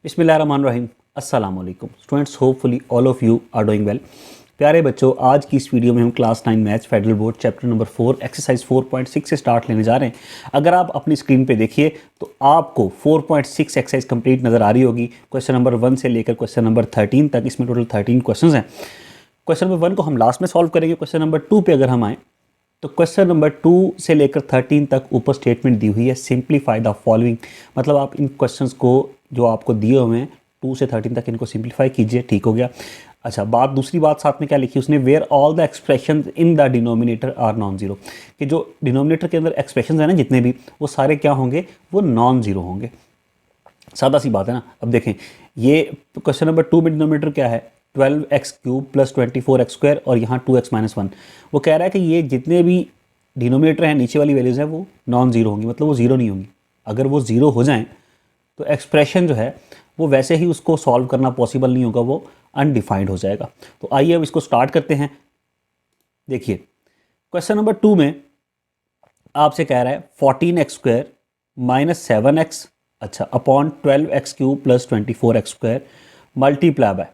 बिस्मिल्लाहिर्रहमानिर्रहीम। अस्सलाम वालेकुम students, hopefully all of you are doing well. प्यारे बच्चों, आज की इस वीडियो में हम class 9 maths federal board chapter number 4 exercise 4.6 से स्टार्ट लेने जा रहे हैं। अगर आप अपनी स्क्रीन पे देखिए तो आपको 4.6 एक्सरसाइज कंप्लीट नज़र आ रही होगी। क्वेश्चन नंबर 1 से लेकर क्वेश्चन नंबर 13 तक, इसमें टोटल 13 क्वेश्चन हैं। क्वेश्चन नंबर 1 को हम लास्ट में सॉल्व करेंगे। क्वेश्चन नंबर 2 पे अगर हम आएँ तो क्वेश्चन नंबर 2 से लेकर 13 तक ऊपर स्टेटमेंट दी हुई है, सिंप्लीफाई द फॉलोइंग। मतलब आप इन क्वेश्चंस को जो आपको दिए हुए हैं 2 से 13 तक, इनको सिंप्लीफाई कीजिए। ठीक हो गया। अच्छा, दूसरी बात साथ में क्या लिखी उसने, where all the expression in the denominator are non zero, कि जो डिनोमिनेटर के अंदर एक्सप्रेशन है ना जितने भी, वो सारे क्या होंगे, वो नॉन जीरो होंगे। सादा सी बात है ना। अब देखें, ये क्वेश्चन नंबर 2 में डिनोमिनेटर क्या है, 12x³ प्लस 24x² और यहाँ 2x-1। वो कह रहा है कि ये जितने भी डिनोमिनेटर हैं, नीचे वाली वैल्यूज़ हैं, वो नॉन जीरो होंगी, मतलब वो ज़ीरो नहीं होंगी। अगर वो ज़ीरो हो जाएं तो एक्सप्रेशन जो है वो वैसे ही उसको सॉल्व करना पॉसिबल नहीं होगा, वो अनडिफाइंड हो जाएगा। तो आइए अब इसको स्टार्ट करते हैं। देखिए, क्वेश्चन नंबर 2 में आपसे कह रहा है 14x² माइनस 7x, अच्छा, upon 12x³ plus 24x² multiply by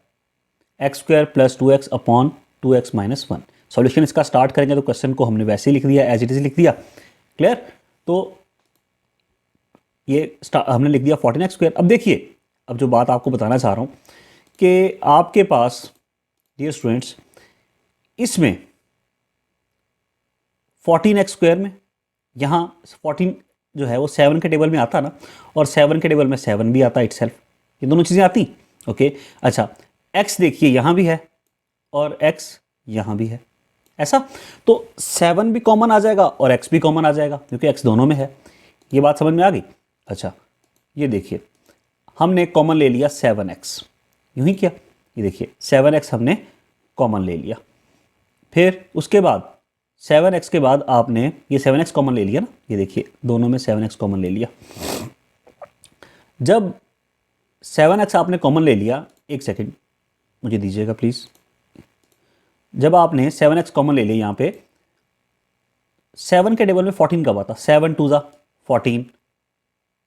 x² plus 2x upon 2x-1। Solution इसका स्टार्ट करेंगे तो क्वेश्चन को हमने वैसे ही लिख दिया, एज इट इज लिख दिया। क्लियर। तो ये हमने लिख दिया 14x²। अब देखिए, अब जो बात आपको बताना चाह रहा हूँ कि आपके पास डियर स्टूडेंट्स, इसमें 14x² में यहाँ 14 जो है वो 7 के टेबल में आता ना, और 7 के टेबल में 7 भी आता इटसेल्फ, ये दोनों चीज़ें आती। ओके। अच्छा, x देखिए यहाँ भी है और x यहाँ भी है, ऐसा। तो 7 भी कॉमन आ जाएगा और x भी कॉमन आ जाएगा, क्योंकि x दोनों में है। ये बात समझ में आ गई। अच्छा, ये देखिए, हमने कॉमन ले लिया 7x, यूं ही किया। ये देखिए 7x हमने कॉमन ले लिया। फिर उसके बाद 7x के बाद आपने ये 7x कॉमन ले लिया ना, ये देखिए दोनों में 7x कॉमन ले लिया। जब 7x आपने कॉमन ले लिया, एक सेकंड मुझे दीजिएगा प्लीज़। जब आपने 7x कॉमन ले लिया, यहाँ पे 7 के टेबल में 14 कब आता, 7 2 ज़ा 14।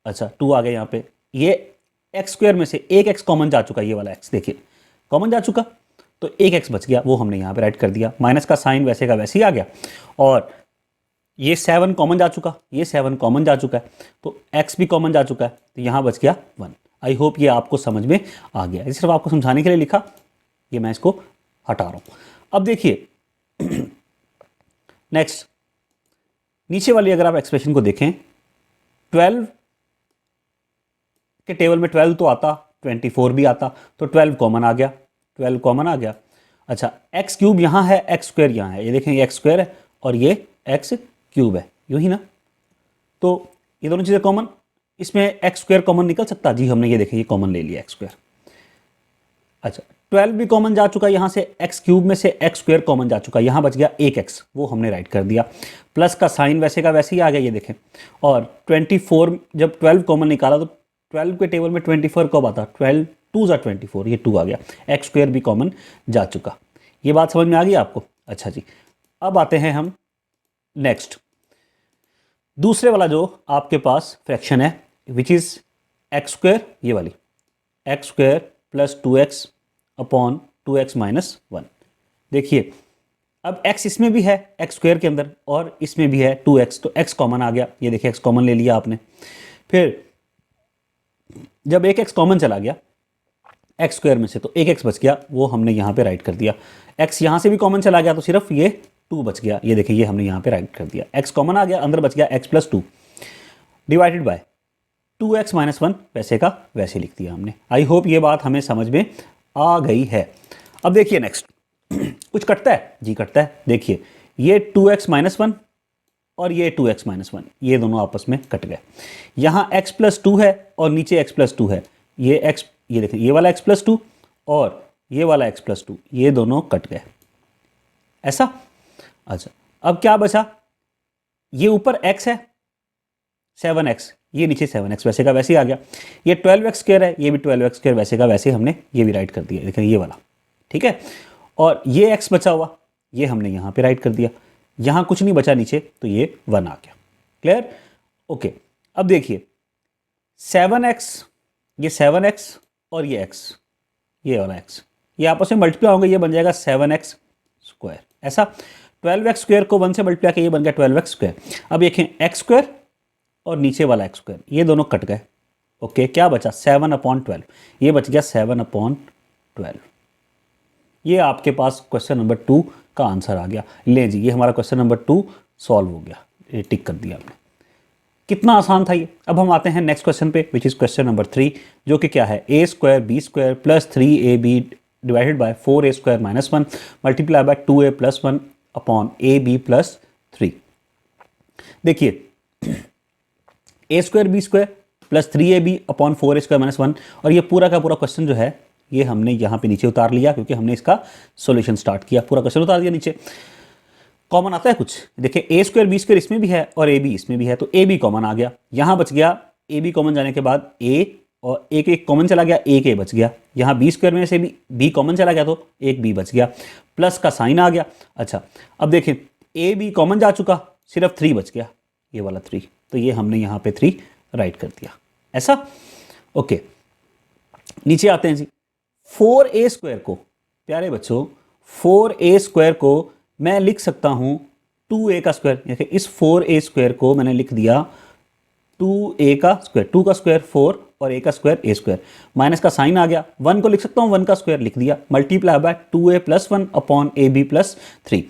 अच्छा, 2 आ गया यहाँ पे। ये x² में से एक x कॉमन जा चुका, ये वाला x देखिए कॉमन जा चुका, तो एक x बच गया, वो हमने यहाँ पे राइट कर दिया। माइनस का साइन वैसे का वैसे ही आ गया। और ये 7 कॉमन जा चुका, ये 7 कॉमन जा चुका है, तो x भी कॉमन जा चुका है, तो यहाँ बच गया 1। आई होप ये आपको समझ में आ गया। सिर्फ आपको समझाने के लिए लिखा, ये मैं इसको हटा रहा हूँ। अब देखिए नेक्स्ट, नीचे वाली अगर आप एक्सप्रेशन को देखें, 12 के टेबल में 12 तो आता, 24 भी आता, तो 12 कॉमन आ गया, 12 कॉमन आ गया। अच्छा, x³ यहाँ है, x² यहाँ है, ये देखें ये x² है और ये x³ है, यूँ ही ना। तो ये दोनों चीज़ें कॉमन, इसमें x² कॉमन निकल सकता, जी हमने ये देखें ये कॉमन ले लिया x²। अच्छा, 12 भी कॉमन जा चुका यहाँ से, x³ में से x² कॉमन जा चुका, यहाँ बच गया एक x, वो हमने राइट कर दिया। प्लस का साइन वैसे का वैसे ही आ गया, ये देखें। और 24 जब 12 कॉमन निकाला तो 12 के टेबल में 24 कब आता, 12 2 ज़ा 24, ये 2 आ गया, x² भी कॉमन जा चुका। ये बात समझ में आ गई आपको। अच्छा जी, अब आते हैं हम नेक्स्ट, दूसरे वाला जो आपके पास फ्रैक्शन है, विच इज़ x², ये वाली x² plus 2x upon 2x-1। देखिए, अब x इसमें भी है, x² के अंदर, और इसमें भी है 2x, तो x कॉमन आ गया, ये देखिए x कॉमन ले लिया आपने। फिर जब एक x कॉमन चला गया x² में से, तो एक x बच गया, वो हमने यहाँ पे राइट कर दिया। x यहाँ से भी कॉमन चला गया, तो सिर्फ ये 2 बच गया, ये देखिए ये हमने यहाँ पे राइट कर दिया। x कॉमन आ गया, अंदर बच गया x plus 2 divided by 2x-1, वैसे का वैसे लिख दिया हमने। आई होप ये बात हमें समझ में आ गई है। अब देखिए नेक्स्ट, कुछ कटता है जी, कटता है। देखिए ये 2x-1 और ये 2x-1, ये दोनों आपस में कट गए। यहाँ x प्लस 2 है और नीचे x प्लस 2 है, ये x, ये देखें ये वाला x प्लस 2 और ये वाला x प्लस 2, ये दोनों कट गए, ऐसा। अच्छा, अब क्या बचा, ये ऊपर x है 7x, ये नीचे 7x, वैसे का वैसे ही आ गया। ये 12x² है, ये भी 12x², वैसे का वैसे हमने ये भी राइट कर दिया, देखें ये वाला, ठीक है। और ये x बचा हुआ, ये हमने यहाँ पे राइट कर दिया। यहाँ कुछ नहीं बचा नीचे, तो ये 1 आ गया। क्लियर। ओके, अब देखिए 7x, ये 7x और ये x, ये वाला x, ये आपस में मल्टीप्लाई होंगे, ये बन जाएगा 7x स्क्वायर। ऐसा 12x स्क्वायर को 1 से मल्टीप्लाई किया, ये बन गया 12x स्क्वायर। अब देखें x स्क्वायर और नीचे वाला x स्क्वायर, ये दोनों कट गए। ओके, क्या बचा 7/12, ये बच गया 7/12। ये आपके पास क्वेश्चन नंबर 2 का आंसर आ गया। ले जी, ये हमारा क्वेश्चन नंबर 2 सॉल्व हो गया, ये टिक कर दिया आपने। कितना आसान था ये। अब हम आते हैं नेक्स्ट क्वेश्चन पे, विच इज़ क्वेश्चन नंबर 3, जो कि क्या है, a square b square plus 3ab divided by 4a square minus 1 multiply by 2a plus 1 upon ab plus 3। देखिए, a square b square plus 3ab upon 4a square minus 1, और ये पूरा का पूरा क्वेश्चन जो है ये हमने यहाँ पे नीचे उतार लिया, क्योंकि हमने इसका सॉल्यूशन स्टार्ट किया, पूरा क्वेश्चन उतार दिया नीचे। कॉमन आता है कुछ, देखिए ए स्क्वायर बी स्क्वायर इसमें भी है और ए बी इसमें भी है, तो ए बी कॉमन आ गया, यहाँ बच गया ए बी कॉमन जाने के बाद ए, और एक एक कॉमन चला गया, एक ए बच गया। यहाँ बी स्क्वायर में से भी बी कॉमन चला गया तो एक बी बच गया, प्लस का साइन आ गया। अच्छा, अब देखें ए बी कॉमन जा चुका, सिर्फ 3 बच गया, ये वाला 3, तो ये हमने यहाँ पे 3 राइट कर दिया। ऐसा, ओके। नीचे आते हैं जी, 4a स्क्वायर को, प्यारे बच्चों 4a स्क्वायर को मैं लिख सकता हूँ 2a का स्क्वायर। देखिए, इस 4a स्क्वायर को मैंने लिख दिया 2a का स्क्वायर, 2 का स्क्वायर 4 और a का स्क्वायर a स्क्वायर, माइनस का साइन आ गया। 1 को लिख सकता हूँ 1 का स्क्वायर लिख दिया, multiply by 2a plus 1 upon ab plus 3।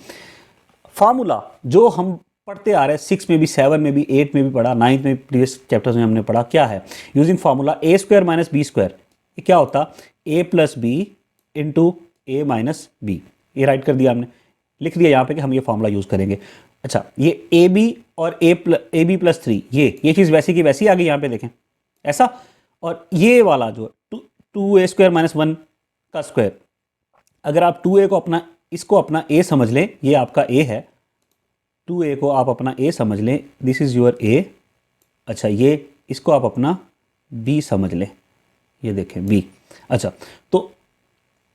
Formula जो हम पढ़ते आ रहे हैं 6 में भी, 7 में भी, 8 में भी पढ़ा, 9 में प्रीवियस चैप्टर्स में हमने पढ़ा, क्या है, using formula a square minus b square, ये क्या होता, a plus b into a minus b. ये राइट कर दिया हमने, लिख दिया यहाँ पे कि हम ये फार्मूला यूज़ करेंगे। अच्छा, ये ए बी और ए बी प्लस 3, ये चीज़ वैसी की वैसी आ गई यहाँ पे, देखें ऐसा। और ये वाला जो 2a स्क्वायर माइनस 1 का स्क्वायर, अगर आप 2a को अपना, इसको अपना a समझ लें, ये आपका a है, 2a को आप अपना a समझ लें, दिस इज़ योर a। अच्छा, ये इसको आप अपना b समझ लें, ये देखें b। अच्छा, तो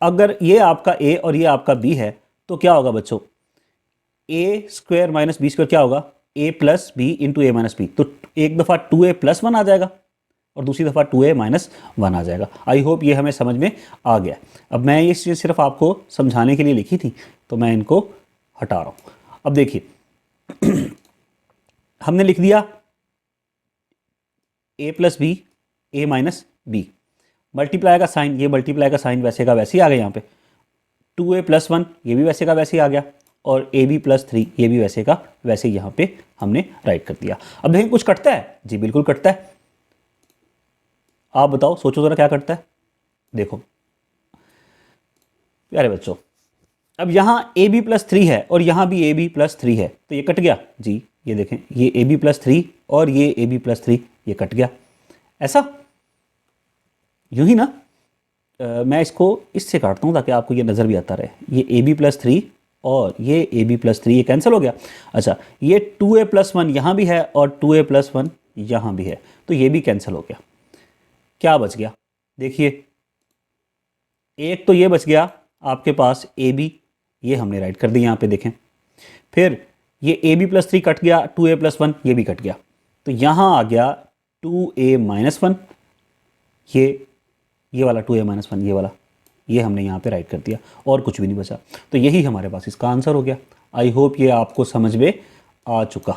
अगर ये आपका a और ये आपका b है, तो क्या होगा बच्चों, a square minus b square क्या होगा, a plus b into a minus b. तो एक दफ़ा 2a प्लस 1 आ जाएगा और दूसरी दफ़ा 2a माइनस 1 आ जाएगा। आई होप ये हमें समझ में आ गया। अब मैं ये चीज़ सिर्फ आपको समझाने के लिए लिखी थी, तो मैं इनको हटा रहा हूँ। अब देखिए हमने लिख दिया a plus b, a minus b, multiply का साइन, ये मल्टीप्लाई का साइन वैसे का वैसे ही आ गया यहाँ पे, 2a प्लस 1 ये भी वैसे का वैसे ही आ गया, और ab प्लस 3 ये भी वैसे का वैसे ही यहाँ पे हमने राइट कर दिया। अब देखें कुछ कटता है जी, बिल्कुल कटता है। आप बताओ, सोचो ज़रा क्या कटता है। देखो प्यारे बच्चों, अब यहाँ ab प्लस 3 है और यहाँ भी ab प्लस 3 है, तो ये कट गया जी। ये देखें, ये ab प्लस 3 और ये ab प्लस 3 ये कट गया। ऐसा यूं ही ना, मैं इसको इससे काटता हूँ ताकि आपको ये नज़र भी आता रहे। ये ab प्लस 3 और ये ab प्लस 3 ये कैंसिल हो गया। अच्छा, ये 2a प्लस 1 यहाँ भी है और 2a प्लस 1 यहाँ भी है, तो ये भी कैंसिल हो गया। क्या बच गया, देखिए एक तो ये बच गया आपके पास ab, ये हमने राइट कर दी यहाँ पे, देखें। फिर ये ab प्लस 3 कट गया, 2a प्लस 1 ये भी कट गया, तो यहाँ आ गया 2a माइनस 1, ये वाला 2a माइनस 1, ये वाला, ये हमने यहाँ पे राइट कर दिया और कुछ भी नहीं बचा। तो यही हमारे पास इसका आंसर हो गया। आई होप ये आपको समझ में आ चुका,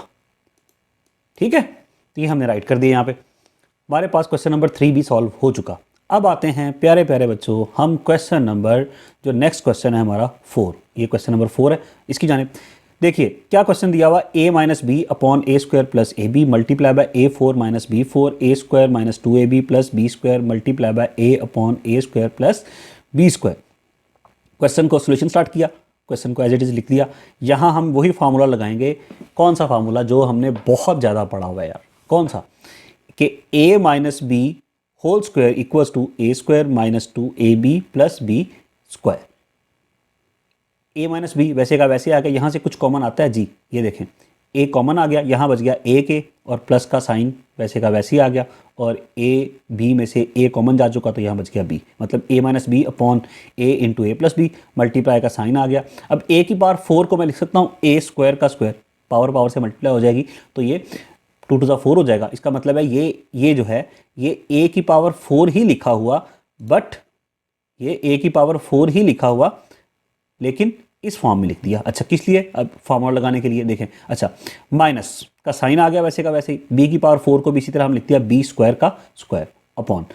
ठीक है। तो ये हमने राइट कर दिया यहाँ पे, हमारे पास क्वेश्चन नंबर 3 भी सॉल्व हो चुका। अब आते हैं प्यारे प्यारे बच्चों, हम क्वेश्चन नंबर, जो नेक्स्ट क्वेश्चन है हमारा 4, ये क्वेश्चन नंबर 4 है, इसकी जानिब देखिए क्या क्वेश्चन दिया हुआ, a minus b upon a square plus a b multiply by a 4 minus b 4 a square minus 2ab plus b square multiply by a upon a square plus b square. Question को solution start किया, question को as it is लिख दिया। यहाँ हम वही formula लगाएंगे, कौन सा फार्मूला जो हमने बहुत ज़्यादा पढ़ा हुआ है यार, कौन सा, कि a minus b whole square equals to a square minus 2ab plus b square. a minus b वैसे का वैसे आ गया, यहाँ से कुछ कॉमन आता है जी, ये देखें a कॉमन आ गया, यहाँ बच गया a के और प्लस का साइन वैसे का वैसे ही आ गया, और a b में से a कॉमन जा चुका तो यहाँ बच गया b, मतलब a minus b upon a into a plus b, multiply का साइन आ गया। अब a की पावर 4 को मैं लिख सकता हूँ a स्क्वायर का स्क्वायर, पावर से मल्टीप्लाई हो जाएगी तो ये 2 टू द 4 हो जाएगा। इसका मतलब है ये जो है ये a की पावर 4 ही लिखा हुआ बट ये a की पावर 4 ही लिखा हुआ, लेकिन इस फॉर्म में लिख दिया। अच्छा, किस लिए? अब फॉर्मूला लगाने के लिए। देखें, अच्छा, माइनस का साइन आ गया वैसे का वैसे ही, b की पावर 4 को भी इसी तरह हम लिख दिया b स्क्वायर का स्क्वायर अपॉन।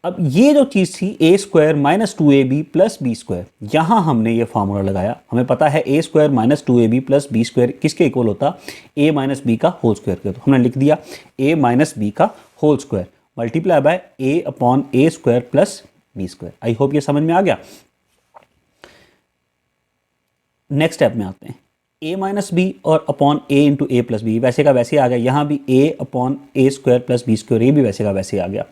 अब ये जो चीज़ थी a square minus 2ab plus b square, यहाँ हमने ये फार्मूला लगाया। हमें पता है a square minus 2ab plus b square किसके इक्वल होता? a माइनस बी का होल स्क्वायर के। तो हमने लिख दिया a माइनस बी का whole square multiply by a upon a square plus b square. I hope ये समझ में आ गया। नेक्स्ट स्टेप में आते हैं, a माइनस बी और upon a into a plus b, वैसे का वैसे आ गया। यहाँ भी a upon a square plus b square, ये भी वैसे का वैसे आ गया।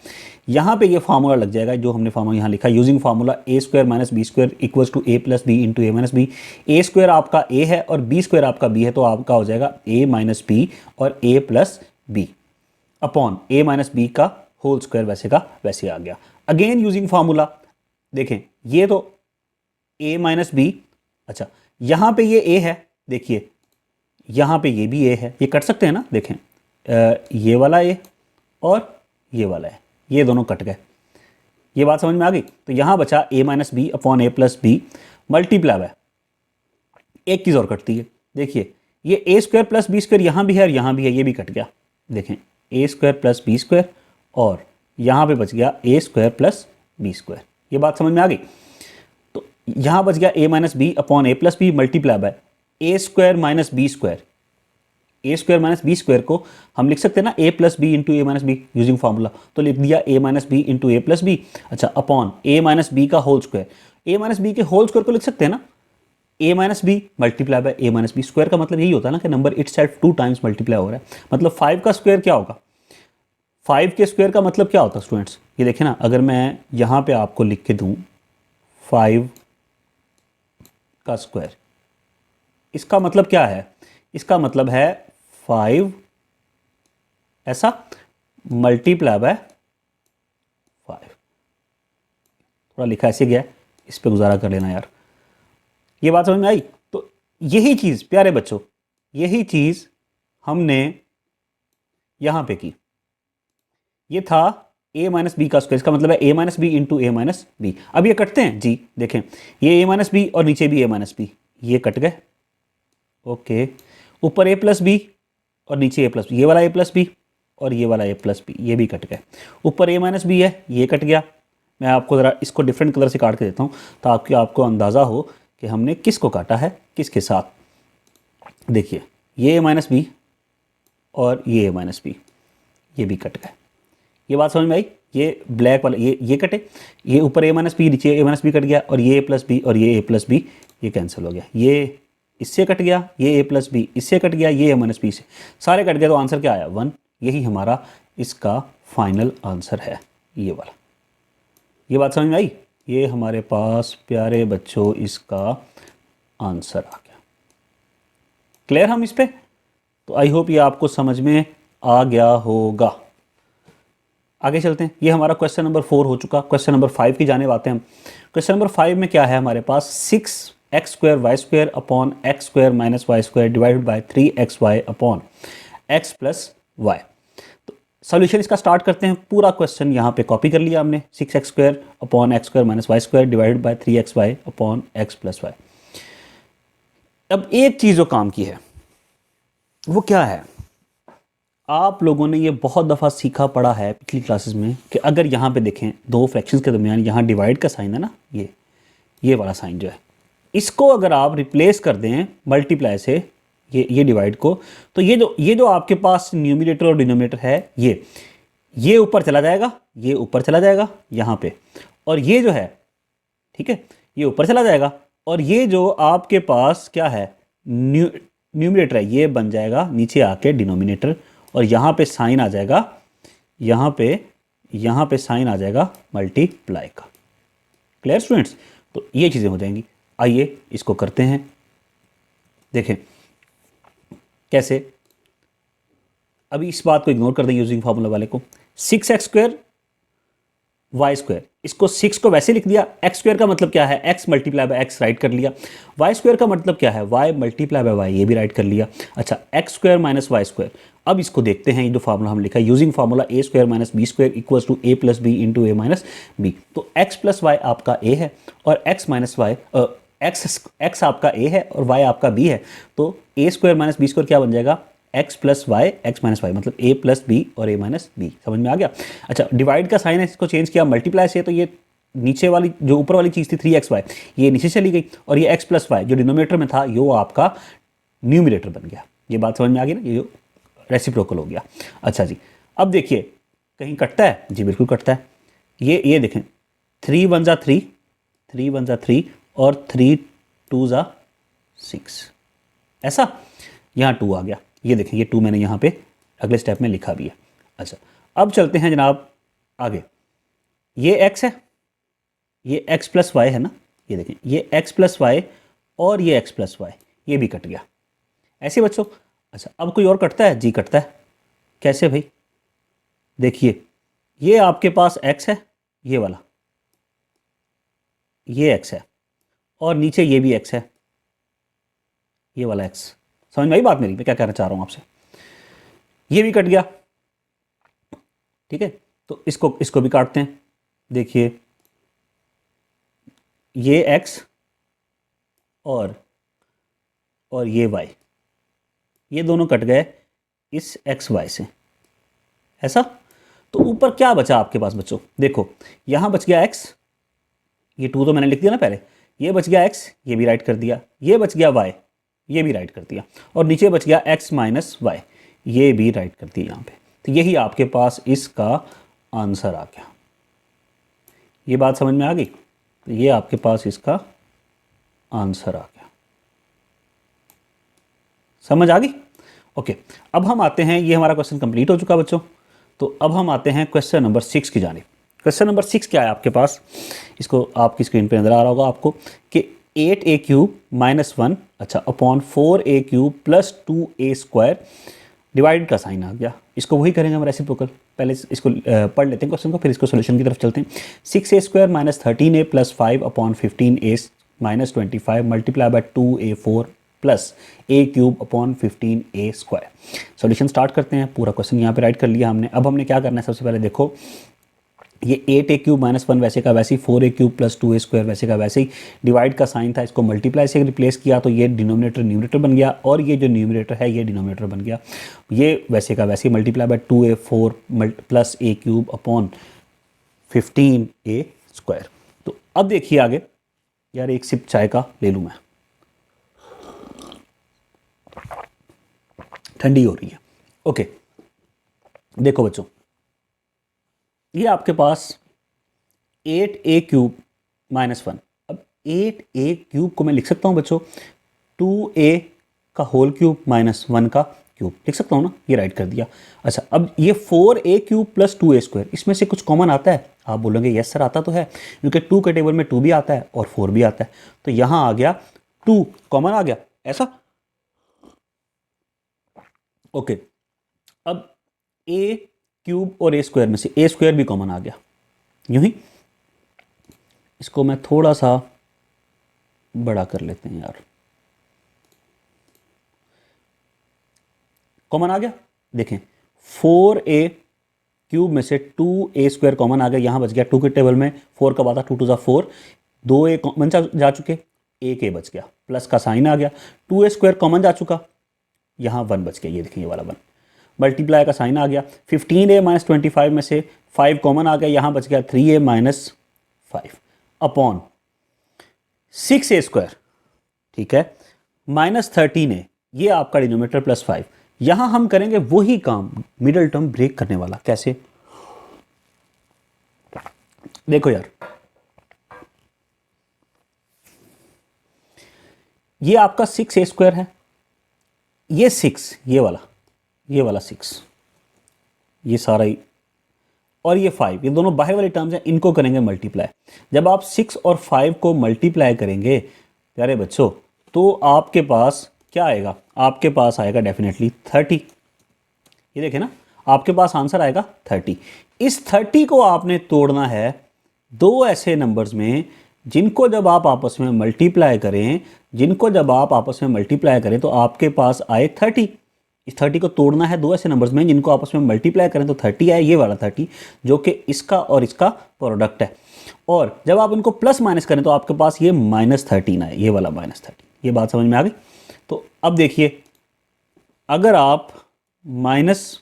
यहाँ पे ये फार्मूला लग जाएगा जो हमने फार्मूला यहाँ लिखा, using formula a square minus b square equals to a plus b into a minus b. A square आपका a है और बी स्क्वायर आपका b है, तो आपका हो जाएगा a माइनस बी और a plus b upon a minus b का होल स्क्वायर, वैसे का वैसे आ गया। अगेन यूजिंग फार्मूला, देखें ये तो a माइनस बी, अच्छा यहाँ पे ये a है, देखिए यहाँ पे ये भी a है, ये कट सकते हैं ना, देखें ये वाला a और ये वाला है, ये दोनों कट गए। ये बात समझ में आ गई? तो यहाँ बचा a minus b upon a plus b multiply by, एक चीज़ और कटती है, देखिए ये a square plus b square यहाँ भी है और यहाँ भी है, ये भी कट गया। देखें ए स्क्वायर प्लस बी स्क्वायर और यहाँ पे बच गया ए स्क्वायर प्लस बी स्क्वायर। ये बात समझ में आ गई? तो यहाँ बच गया a minus b upon a plus b multiply by a square minus b square. A square minus b square को हम लिख सकते हैं ना a plus b into a minus b using formula, तो लिख दिया a minus b into a plus b, अच्छा अपॉन a माइनस बी का whole square. a minus b के होल स्क्वायर को लिख सकते हैं ना a minus b multiply by A minus b square, का मतलब यही होता है ना कि number it self 2 times multiply हो रहा है। मतलब 5 का स्क्वायर क्या होगा? 5 के स्क्वायर का मतलब क्या होता है स्टूडेंट्स? ये देखें ना, अगर मैं यहाँ पे आपको लिख के दूँ 5 का स्क्वायर, इसका मतलब क्या है? इसका मतलब है 5 ऐसा मल्टीप्लाई बाय 5। थोड़ा लिखा ऐसे गया है, इस पे गुजारा कर लेना यार। ये बात समझ में आई? तो यही चीज़ प्यारे बच्चों, यही चीज़ हमने यहाँ पे की। ये था a माइनस बी का स्क्वायर, इसका मतलब है a minus b into a minus b. अब ये कटते हैं जी, देखें ये a माइनस बी और नीचे भी a माइनस बी, ये कट गए। ओके, ऊपर a प्लस बी और नीचे a प्लस बी, ये वाला a प्लस बी और ये वाला a प्लस बी, ये भी कट गए। ऊपर a माइनस बी है, ये कट गया। मैं आपको ज़रा इसको डिफरेंट कलर से काट के देता हूँ ताकि आपको अंदाज़ा हो कि हमने किसको काटा है किसके साथ। देखिए ये a माइनस बी और ये a माइनस बी, ये भी कट गए। ये बात समझ में आई? ये ब्लैक वाला ये कटे, ये ऊपर a माइनस बी नीचे a माइनस बी कट गया, और ये a प्लस बी और ये a प्लस बी ये कैंसिल हो गया। ये इससे कट गया, ये a प्लस बी इससे कट गया, ये a माइनस बी से, सारे कट गए। तो आंसर क्या आया? 1। यही हमारा इसका फाइनल आंसर है, ये वाला। ये बात समझ में आई? ये हमारे पास प्यारे बच्चों इसका आंसर आ गया। क्लियर हम इस पे? तो आई होप ये आपको समझ में आ गया होगा। आगे चलते हैं, ये हमारा क्वेश्चन नंबर 4 हो चुका। क्वेश्चन नंबर 5 की जाने आते हैं हम। क्वेश्चन नंबर 5 में क्या है हमारे पास? 6x square y square upon x square minus y square divided by 3xy upon x plus y. तो सॉल्यूशन इसका स्टार्ट करते हैं। पूरा क्वेश्चन यहाँ पे कॉपी कर लिया हमने, 6x square upon x square minus y square divided by 3xy upon x plus y. अब एक चीज़ जो काम की है वो क्या है? आप लोगों ने ये बहुत दफ़ा सीखा पढ़ा है पिछली क्लासेस में कि अगर यहाँ पे देखें दो फ्रैक्शंस के दरमियान यहाँ डिवाइड का साइन है ना, ये वाला साइन जो है, इसको अगर आप रिप्लेस कर दें मल्टीप्लाई से ये डिवाइड को, तो ये जो आपके पास न्यूमरेटर और डिनोमिनेटर है ये ऊपर चला जाएगा, ये ऊपर चला जाएगा यहाँ पे, और ये जो है, ठीक है, ये ऊपर चला जाएगा, और ये जो आपके पास क्या है न्यूमरेटर है ये बन जाएगा नीचे आके डिनोमिनेटर, और यहाँ पे साइन आ जाएगा, यहाँ पे साइन आ जाएगा मल्टीप्लाई का। Clear students? तो ये चीज़ें हो जाएंगी। आइए इसको करते हैं, देखें कैसे। अभी इस बात को इग्नोर कर दें यूजिंग फार्मूला वाले को। 6x स्क्वायर वाई स्क्वायर, इसको 6 को वैसे लिख दिया। एक्स स्क्वायर का मतलब क्या है, x multiply by x right कर लिया। वाई स्क्वायर का मतलब क्या है, वाई मल्टीप्लाई बाय वाई, ये भी राइट कर लिया। अच्छा, x square minus y square. अब इसको देखते हैं, ये जो फार्मूला हम लिखा है using formula a square minus b square equals to a plus b into a minus b. तो एक्स प्लस वाई आपका ए है और एक्स माइनस वाई एक्स आपका ए है और वाई आपका बी है। तो a square minus b square क्या बन जाएगा, x plus y x minus y, मतलब ए प्लस बी और ए माइनस बी। समझ में आ गया। अच्छा, डिवाइड का साइन है, इसको चेंज किया मल्टीप्लाई से, तो ये नीचे वाली जो ऊपर वाली चीज़ थी 3xy, ये नीचे चली गई और ये x प्लस वाई जो डिनोमिनेटर में था ये आपका न्यूमिनेटर बन गया। ये बात समझ में आ गई ना, ये जो रेसिप्रोकल हो गया। अच्छा जी, अब देखिए कहीं कटता है, जी बिल्कुल कटता है। ये देखें 3 1 जा 3, 3 1 जा 3 और 3 2 जा 6, ऐसा यहाँ 2 आ गया। ये देखें ये 2 मैंने यहाँ पे अगले स्टेप में लिखा भी है। अच्छा, अब चलते हैं जनाब आगे। ये x है, ये x प्लस वाई है ना, ये देखें ये x प्लस वाई और ये x प्लस वाई, ये भी कट गया। ऐसे बच्चों। अच्छा, अब कोई और कटता है, जी कटता है। कैसे भाई, देखिए ये आपके पास x है, ये वाला ये x है और नीचे ये भी x है, ये वाला x। समझ में आई बात मेरी, मैं क्या कहना चाह रहा हूँ आपसे। ये भी कट गया, ठीक है। तो इसको भी काटते हैं। देखिए ये x और ये y, ये दोनों कट गए इस एक्स वाई से, ऐसा। तो ऊपर क्या बचा आपके पास बच्चों, देखो यहाँ बच गया x, ये 2 तो मैंने लिख दिया ना पहले, ये बच गया x, ये भी राइट कर दिया, ये बच गया y, ये भी राइट कर दिया, और नीचे बच गया x माइनस वाई, ये भी राइट कर दिया यहाँ पे। तो यही आपके पास इसका आंसर आ गया। ये बात समझ में आ गई। तो ये आपके पास इसका आंसर आ गया, समझ आ गई। ओके, अब हम आते हैं, ये हमारा क्वेश्चन कंप्लीट हो चुका बच्चों। तो अब हम आते हैं क्वेश्चन नंबर 6 की जानिब। क्वेश्चन नंबर 6 क्या है आपके पास, इसको आपकी स्क्रीन पे नजर आ रहा होगा आपको कि 8a क्यूब माइनस 1, अच्छा, upon 4a cube plus 2a square, divide का साइन आ गया। इसको वही करेंगे हम रेसिप्रोकल। पहले इसको पढ़ लेते हैं क्वेश्चन को, फिर इसको सोल्यूशन की तरफ चलते हैं। 6a square minus 13a plus 5 upon 15a minus 25 multiply by 2a4 plus a cube upon 15a square. Solution start करते हैं। पूरा क्वेश्चन यहाँ पे राइट कर लिया हमने। अब हमने क्या करना है, सबसे पहले देखो ये 8a क्यूब माइनस 1 वैसे का वैसे ही, 4a cube plus 2a square वैसे का वैसे ही, डिवाइड का साइन था, इसको मल्टीप्लाई से रिप्लेस किया तो ये डिनोमिनेटर न्यूमरेटर बन गया और ये जो न्यूमरेटर है ये डिनोमिनेटर बन गया। ये वैसे का वैसे ही multiply by 2a4 plus a cube upon 15a square. तो अब देखिए आगे, यार एक सिप चाय का ले लूँ मैं, ठंडी हो रही है। ओके, देखो बच्चों, ये आपके पास 8a क्यूब माइनस 1। अब 8a क्यूब को मैं लिख सकता हूँ बच्चों 2a का होल क्यूब माइनस 1 का क्यूब, लिख सकता हूँ ना, ये राइट कर दिया। अच्छा, अब ये 4a cube plus 2a square, इसमें से कुछ कॉमन आता है, आप बोलोगे यस सर आता तो है, क्योंकि 2 के टेबल में 2 भी आता है और 4 भी आता है। तो यहाँ आ गया 2 कॉमन आ गया, ऐसा। ओके, अब a क्यूब और a स्क्वायर में से a स्क्वायर भी कॉमन आ गया, यूं ही। इसको मैं थोड़ा सा बड़ा कर लेते हैं यार, कॉमन आ गया। देखें 4a क्यूब में से 2a स्क्वायर कॉमन आ गया, यहाँ बच गया 2 के टेबल में 4 कब आता, 2 2 4, 2a कॉमन जा चुके, एक a बच गया, प्लस का साइन आ गया, 2a स्क्वायर कॉमन जा चुका, यहाँ 1 बच गया, ये देखिए ये वाला 1, मल्टीप्लाई का साइन आ गया। 15a माइनस 25 में से 5 कॉमन आ गया, यहाँ बच गया 3a minus 5 upon 6a square, ठीक है, माइनस 13a, ये आपका डिनोमिनेटर प्लस 5। यहाँ हम करेंगे वही काम, मिडल टर्म ब्रेक करने वाला। कैसे, देखो यार, ये आपका 6a स्क्वायर है, ये 6, ये वाला 6, ये सारा ही, और ये 5, ये दोनों बाहर वाली टर्म्स हैं, इनको करेंगे मल्टीप्लाई। जब आप 6 और 5 को मल्टीप्लाई करेंगे प्यारे बच्चों, तो आपके पास क्या आएगा, आपके पास आएगा डेफिनेटली 30। ये देखें ना, आपके पास आंसर आएगा 30। इस 30 को आपने तोड़ना है दो ऐसे नंबर्स में जिनको जब आप आपस में मल्टीप्लाई करें, तो आपके पास आए 30। इस 30 को तोड़ना है दो ऐसे नंबर्स में जिनको आपस में मल्टीप्लाई करें तो 30 आए, ये वाला 30 जो कि इसका और इसका प्रोडक्ट है। और जब आप इनको प्लस माइनस करें तो आपके पास ये -13 आए, ये वाला -13। ये बात समझ में आ गई? तो अब देखिए, अगर आप -10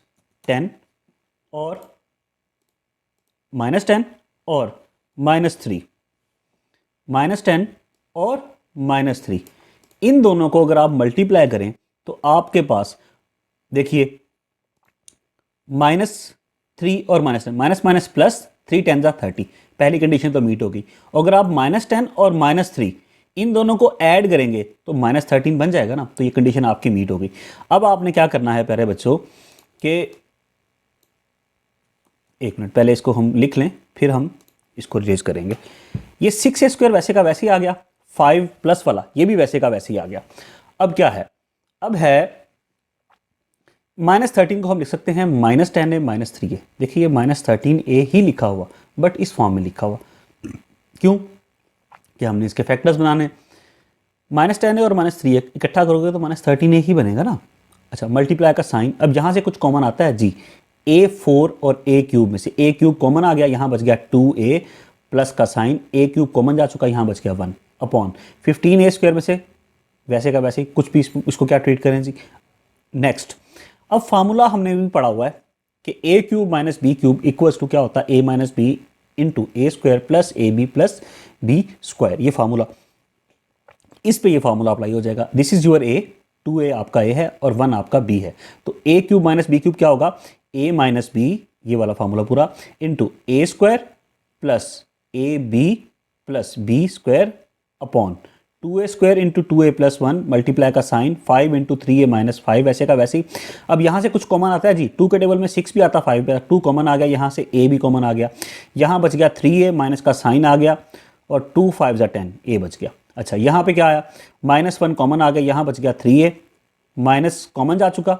और -10 और -3, -10 और -3, इन दोनों को अगर आप मल्टीप्लाई करें तो आपके पास देखिए -3 और -10, माइनस माइनस प्लस, 3 10 30, पहली कंडीशन तो मीट होगी। अगर आप -10 और -3 इन दोनों को ऐड करेंगे तो -13 बन जाएगा ना, तो ये कंडीशन आपकी मीट होगी। अब आपने क्या करना है प्यारे बच्चों कि एक मिनट पहले इसको हम लिख लें, फिर हम इसको रिलेज करेंगे। ये 6a² वैसे का वैसे ही आ गया, 5 प्लस वाला ये भी वैसे का वैसे ही आ गया। अब क्या है, अब है -13 को हम लिख सकते हैं -10a -3a। देखिए ये -13a ही लिखा हुआ बट इस फॉर्म में लिखा हुआ, क्यों कि हमने इसके फैक्टर्स बनाने। -10a और -3a इकट्ठा करोगे तो -13a ही बनेगा ना। अच्छा, मल्टीप्लाई का साइन, अब यहाँ से कुछ कॉमन आता है जी, a4 और a³ में से a³ कॉमन आ गया, यहाँ बच गया 2a प्लस का साइन, a³ कॉमन जा चुका, यहाँ बच गया 1 अपॉन 15a² में से वैसे का वैसे ही कुछ भी इसको क्या ट्रीट करें जी। नेक्स्ट, अब फार्मूला हमने भी पढ़ा हुआ है कि a³ minus b³ equals to क्या होता है, a minus b into a² plus ab plus b²। ये फार्मूला, इस पे ये फार्मूला अप्लाई हो जाएगा। This is your a, 2a आपका a है और 1 आपका b है, तो a³ माइनस b³ क्या होगा, a माइनस b, ये वाला फार्मूला पूरा, into a² plus ab plus b² upon 2a² into 2a plus 1 multiply का साइन, 5 इंटू 3a माइनस 5 वैसे का वैसे ही। अब यहाँ से कुछ कॉमन आता है जी, 2 के टेबल में 6 भी आता, 5 भी आता, 2 कॉमन आ गया, यहाँ से a भी कॉमन आ गया, यहाँ बच गया 3a माइनस का साइन आ गया और 2 5 10, a बच गया। अच्छा, यहाँ पे क्या आया, -1 कॉमन आ गया, यहाँ बच गया 3a, माइनस कॉमन जा चुका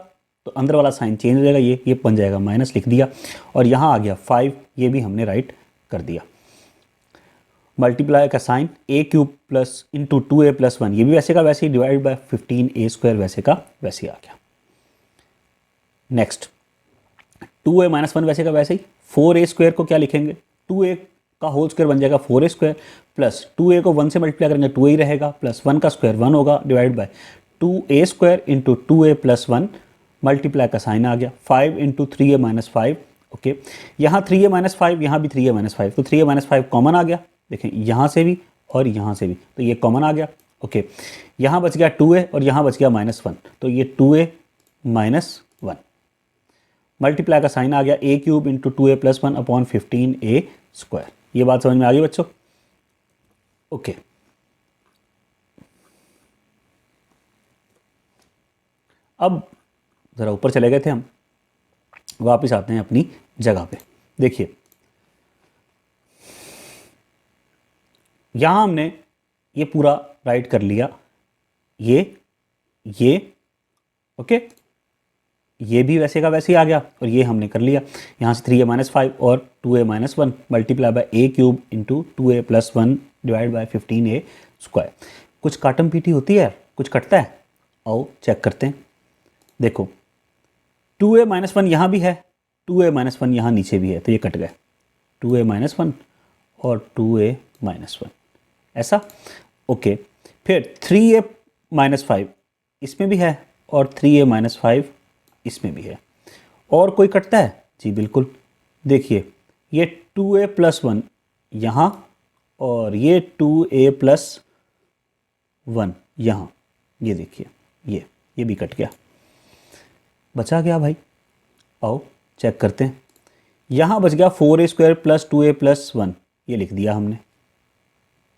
तो अंदर वाला साइन चेंज हो जाएगा, ये बन जाएगा माइनस, लिख दिया, और यहाँ आ गया 5, ये भी हमने राइट कर दिया। मल्टीप्लाई का sign a³ plus into 2a plus 1, ये भी वैसे का वैसे ही, डिवाइड बाय 15a² वैसे का वैसे ही आ गया। नेक्स्ट, 2a माइनस 1 वैसे का वैसे ही, 4a² को क्या लिखेंगे, 2a का होल स्क्वायर बन जाएगा 4a² प्लस 2a को 1 से मल्टीप्लाई करेंगे 2a ही रहेगा, प्लस 1 का स्क्वायर 1 होगा, divide by 2a² into 2a plus 1, multiply का साइन आ गया, 5 इंटू 3a माइनस 5। ओके, यहाँ 3a माइनस 5, यहाँ भी 3a माइनस 5, तो 3a माइनस 5 कॉमन आ गया, देखें यहाँ से भी और यहाँ से भी, तो ये कॉमन आ गया। ओके, यहाँ बच गया 2a और यहाँ बच गया -1, तो ये 2a माइनस 1, मल्टीप्लाई का साइन आ गया a³ into 2a plus 1 upon 15a²। ये बात समझ में आ गई बच्चों? ओके, अब ज़रा ऊपर चले गए थे हम, वापस आते हैं अपनी जगह पे। देखिए यहाँ हमने ये पूरा राइट कर लिया, ये ओके, ये भी वैसे का वैसे ही आ गया और ये हमने कर लिया। यहाँ से 3a माइनस 5 और 2a minus 1 multiply bye a³ into 2a plus 1 divide by 15a²। कुछ काटम पीटी होती है, कुछ कटता है, आओ चेक करते हैं। देखो 2a माइनस 1 यहाँ भी है, 2a माइनस 1 यहाँ नीचे भी है, तो ये कट गए, 2a माइनस 1 और 2a माइनस 1 ऐसा। ओके, फिर 3a माइनस 5 इसमें भी है और 3a माइनस 5 इसमें भी है। और कोई कटता है जी? बिल्कुल, देखिए ये 2a प्लस 1 यहाँ और ये 2a प्लस 1 यहाँ, ये देखिए ये भी कट गया, बचा गया भाई, आओ चेक करते हैं। यहाँ बच गया 4a² प्लस 2a प्लस 1, ये लिख दिया हमने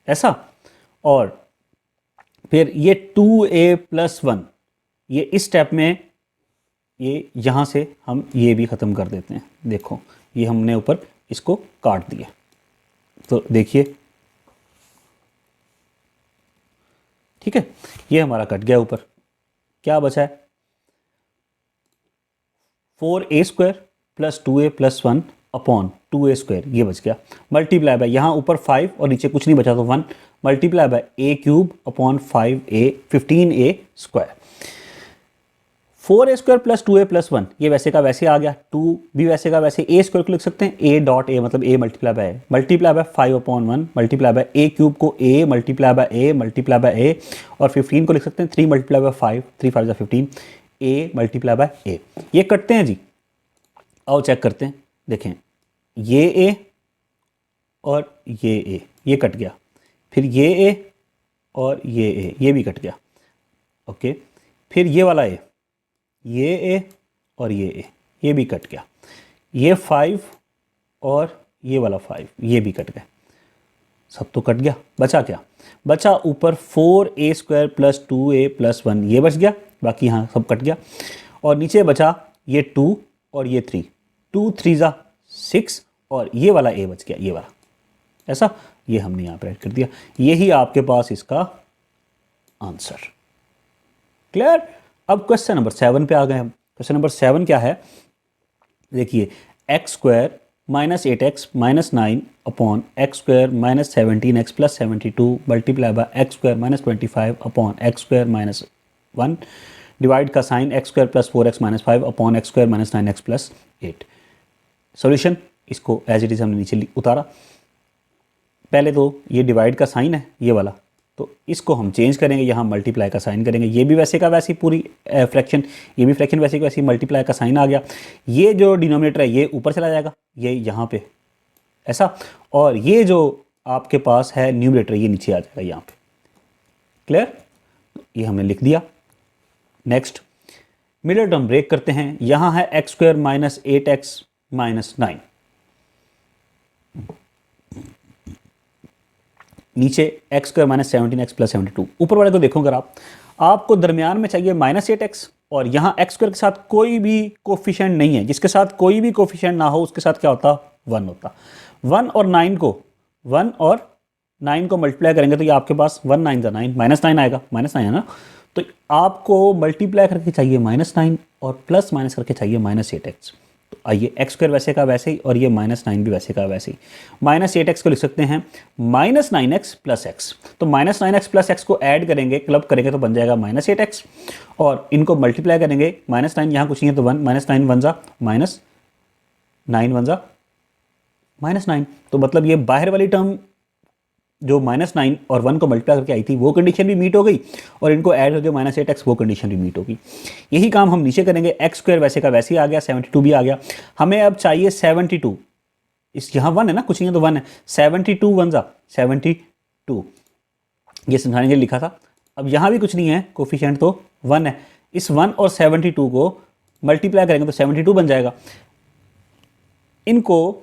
ऐसा। और फिर ये 2a प्लस 1, ये इस स्टेप में ये यहाँ से हम ये भी ख़त्म कर देते हैं। देखो ये हमने ऊपर इसको काट दिया, तो देखिए ठीक है, ये हमारा कट गया ऊपर। क्या बचा है, 4a² plus 2a plus 1 upon 2a² ये बच गया, मल्टीप्लाई बाय यहाँ ऊपर 5 और नीचे कुछ नहीं बचा तो 1, multiply bye a³ upon 15a² 4a² plus 2a plus 1 ये वैसे का वैसे आ गया, 2 भी वैसे का वैसे, a² को लिख सकते हैं a डॉट a मतलब a multiply by 5 upon 1 multiply bye a³ को a मल्टीप्लाई बाय a और 15 को लिख सकते हैं 3 multiply by 5, 3 5 15 a multiply by a। ये कटते हैं जी, आओ चेक करते हैं, देखें ये a और ये a ये कट गया, फिर ये a और ये a ये भी कट गया, ओके, फिर ये वाला a, ये a और ये a ये भी कट गया, ये 5 और ये वाला 5 ये भी कट गए, सब तो कट गया, बचा क्या, बचा ऊपर 4a² प्लस 2a प्लस 1 ये बच गया, बाकी यहाँ सब कट गया, और नीचे बचा ये 2 और ये 3, 2 3 जा 6 और ये वाला a बच गया, ये वाला, ऐसा ये हमने यहाँ पर ऐड कर दिया, यही आपके पास इसका आंसर। क्लियर। अब क्वेश्चन नंबर 7 पे आ गए हम। क्वेश्चन नंबर 7 क्या है, देखिए x² minus 8x minus 9 upon x² minus 17x plus 72 multiply by x² minus 25 upon x² minus 1 divide का sign x² plus 4x minus 5 upon x² minus 9x plus 8। Solution, इसको as it is हमने नीचे उतारा, पहले तो ये divide का sign है ये वाला, तो इसको हम चेंज करेंगे, यहाँ मल्टीप्लाई का साइन करेंगे, ये भी वैसे का वैसे पूरी फ्रैक्शन, ये भी फ्रैक्शन वैसे का वैसे मल्टीप्लाई का साइन आ गया, ये जो डिनोमिनेटर है ये ऊपर चला जाएगा, ये यहाँ पे ऐसा, और ये जो आपके पास है न्यूमरेटर ये नीचे आ जाएगा यहाँ पे। क्लियर, ये हमने लिख दिया। नेक्स्ट मिडिल टर्म ब्रेक करते हैं, यहाँ है x² माइनस 8x माइनस 9, नीचे x² माइनस 17x प्लस 72, ऊपर वाले को देखो अगर आपको दरमियान में चाहिए माइनस 8x और यहाँ x² के साथ कोई भी कोफिशिएंट नहीं है, जिसके साथ कोई भी कोफिशिएंट ना हो उसके साथ क्या होता, 1 होता। 1 और 9 को मल्टीप्लाई करेंगे तो ये आपके पास 1 9 का 9 माइनस 9 आएगा, माइनस 9 है ना, तो आपको मल्टीप्लाई करके चाहिए माइनस 9 और प्लस माइनस करके चाहिए माइनस 8x। तो आइए x² वैसे का वैसे ही और ये माइनस 9 भी वैसे का वैसे ही, माइनस 8x को लिख सकते हैं माइनस 9x प्लस x, तो माइनस 9x प्लस x को ऐड करेंगे क्लब करेंगे तो बन जाएगा माइनस 8x, और इनको मल्टीप्लाई करेंगे माइनस 9 यहाँ कुछ नहीं है तो 1 माइनस 9 1 जा माइनस 9 1 जा माइनस 9, तो मतलब ये बाहर वाली टर्म जो माइनस 9 और 1 को मल्टीप्लाई करके आई थी वो कंडीशन भी मीट हो गई, और इनको ऐड करके माइनस 8x वो कंडीशन भी मीट होगी। यही काम हम नीचे करेंगे, x² वैसे का वैसे ही आ गया, 72 भी आ गया, हमें अब चाहिए 72, इस यहाँ 1 है ना, कुछ नहीं है तो 1 है, 72 1 जा 72, ये समझाने के लिए लिखा था। अब यहाँ भी कुछ नहीं है, कोफिशिएंट तो 1 है, इस 1 और 72 को मल्टीप्लाई करेंगे तो 72 बन जाएगा। इनको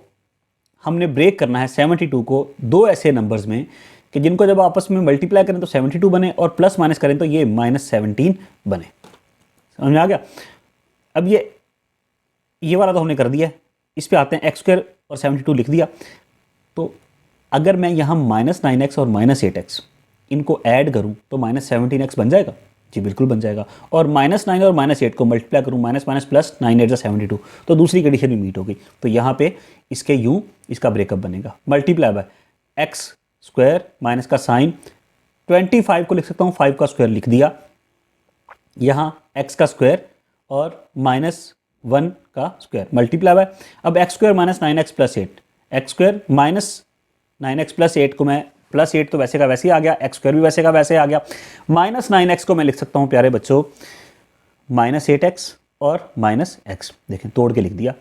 हमने ब्रेक करना है 72 को दो ऐसे नंबर्स में कि जिनको जब आपस में मल्टीप्लाई करें तो 72 बने और प्लस माइनस करें तो ये माइनस 17 बने। समझ में आ गया। अब ये वाला तो हमने कर दिया है, इस पे आते हैं x² और 72 लिख दिया, तो अगर मैं यहाँ माइनस 9x और माइनस 8x इनको ऐड करूँ तो माइनस 17x बन जाएगा, जी बिल्कुल बन जाएगा, और माइनस 9 और माइनस 8 को मल्टीप्लाई करूँ माइनस माइनस प्लस 9 8 72, तो दूसरी कंडीशन भी मीट हो गई, तो यहाँ पे इसके यूँ इसका ब्रेकअप बनेगा, मल्टीप्लाई बाय x² माइनस का साइन 25 को लिख सकता हूँ 5 का स्क्वायर लिख दिया, यहाँ x का स्क्वायर और माइनस 1 का स्क्वायर मल्टीप्लाई बाय, अब x² minus 9x plus 8, x² minus 9x plus 8 को मैं प्लस 8 तो वैसे का वैसे ही आ गया, x² भी वैसे का वैसे आ गया, माइनस 9x को मैं लिख सकता हूँ प्यारे बच्चों माइनस 8x और माइनस x, देखें तोड़ के लिख दिया,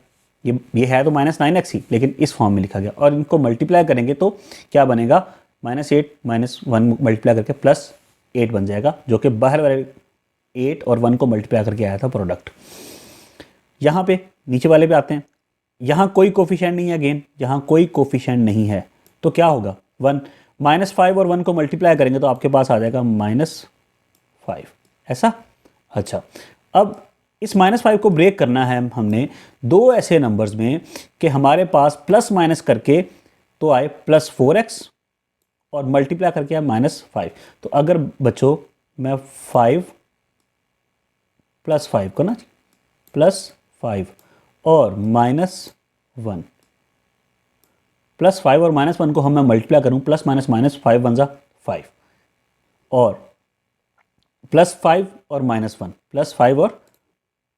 ये है तो माइनस 9x ही लेकिन इस फॉर्म में लिखा गया, और इनको मल्टीप्लाई करेंगे तो क्या बनेगा माइनस 8 माइनस 1 मल्टीप्लाई करके प्लस 8 बन जाएगा, जो कि बाहर वाले 8 और 1 को मल्टीप्लाई करके आया था प्रोडक्ट। यहाँ पे नीचे वाले पे आते हैं, यहाँ कोई कोफिशिएंट नहीं है, अगेन यहाँ कोई कोफिशिएंट नहीं है तो क्या होगा 1, माइनस 5 और 1 को मल्टीप्लाई करेंगे तो आपके पास आ जाएगा माइनस 5, ऐसा। अच्छा, अब इस माइनस 5 को ब्रेक करना है हमने दो ऐसे नंबर्स में कि हमारे पास प्लस माइनस करके तो आए प्लस 4x और मल्टीप्लाई करके आए माइनस 5, तो अगर बच्चों मैं 5 प्लस 5 को ना प्लस 5 और माइनस 1 +5 और -1 को हम मैं मल्टीप्लाई करूँ, प्लस माइनस माइनस 5 वन ज़ा 5 और +5 और -1,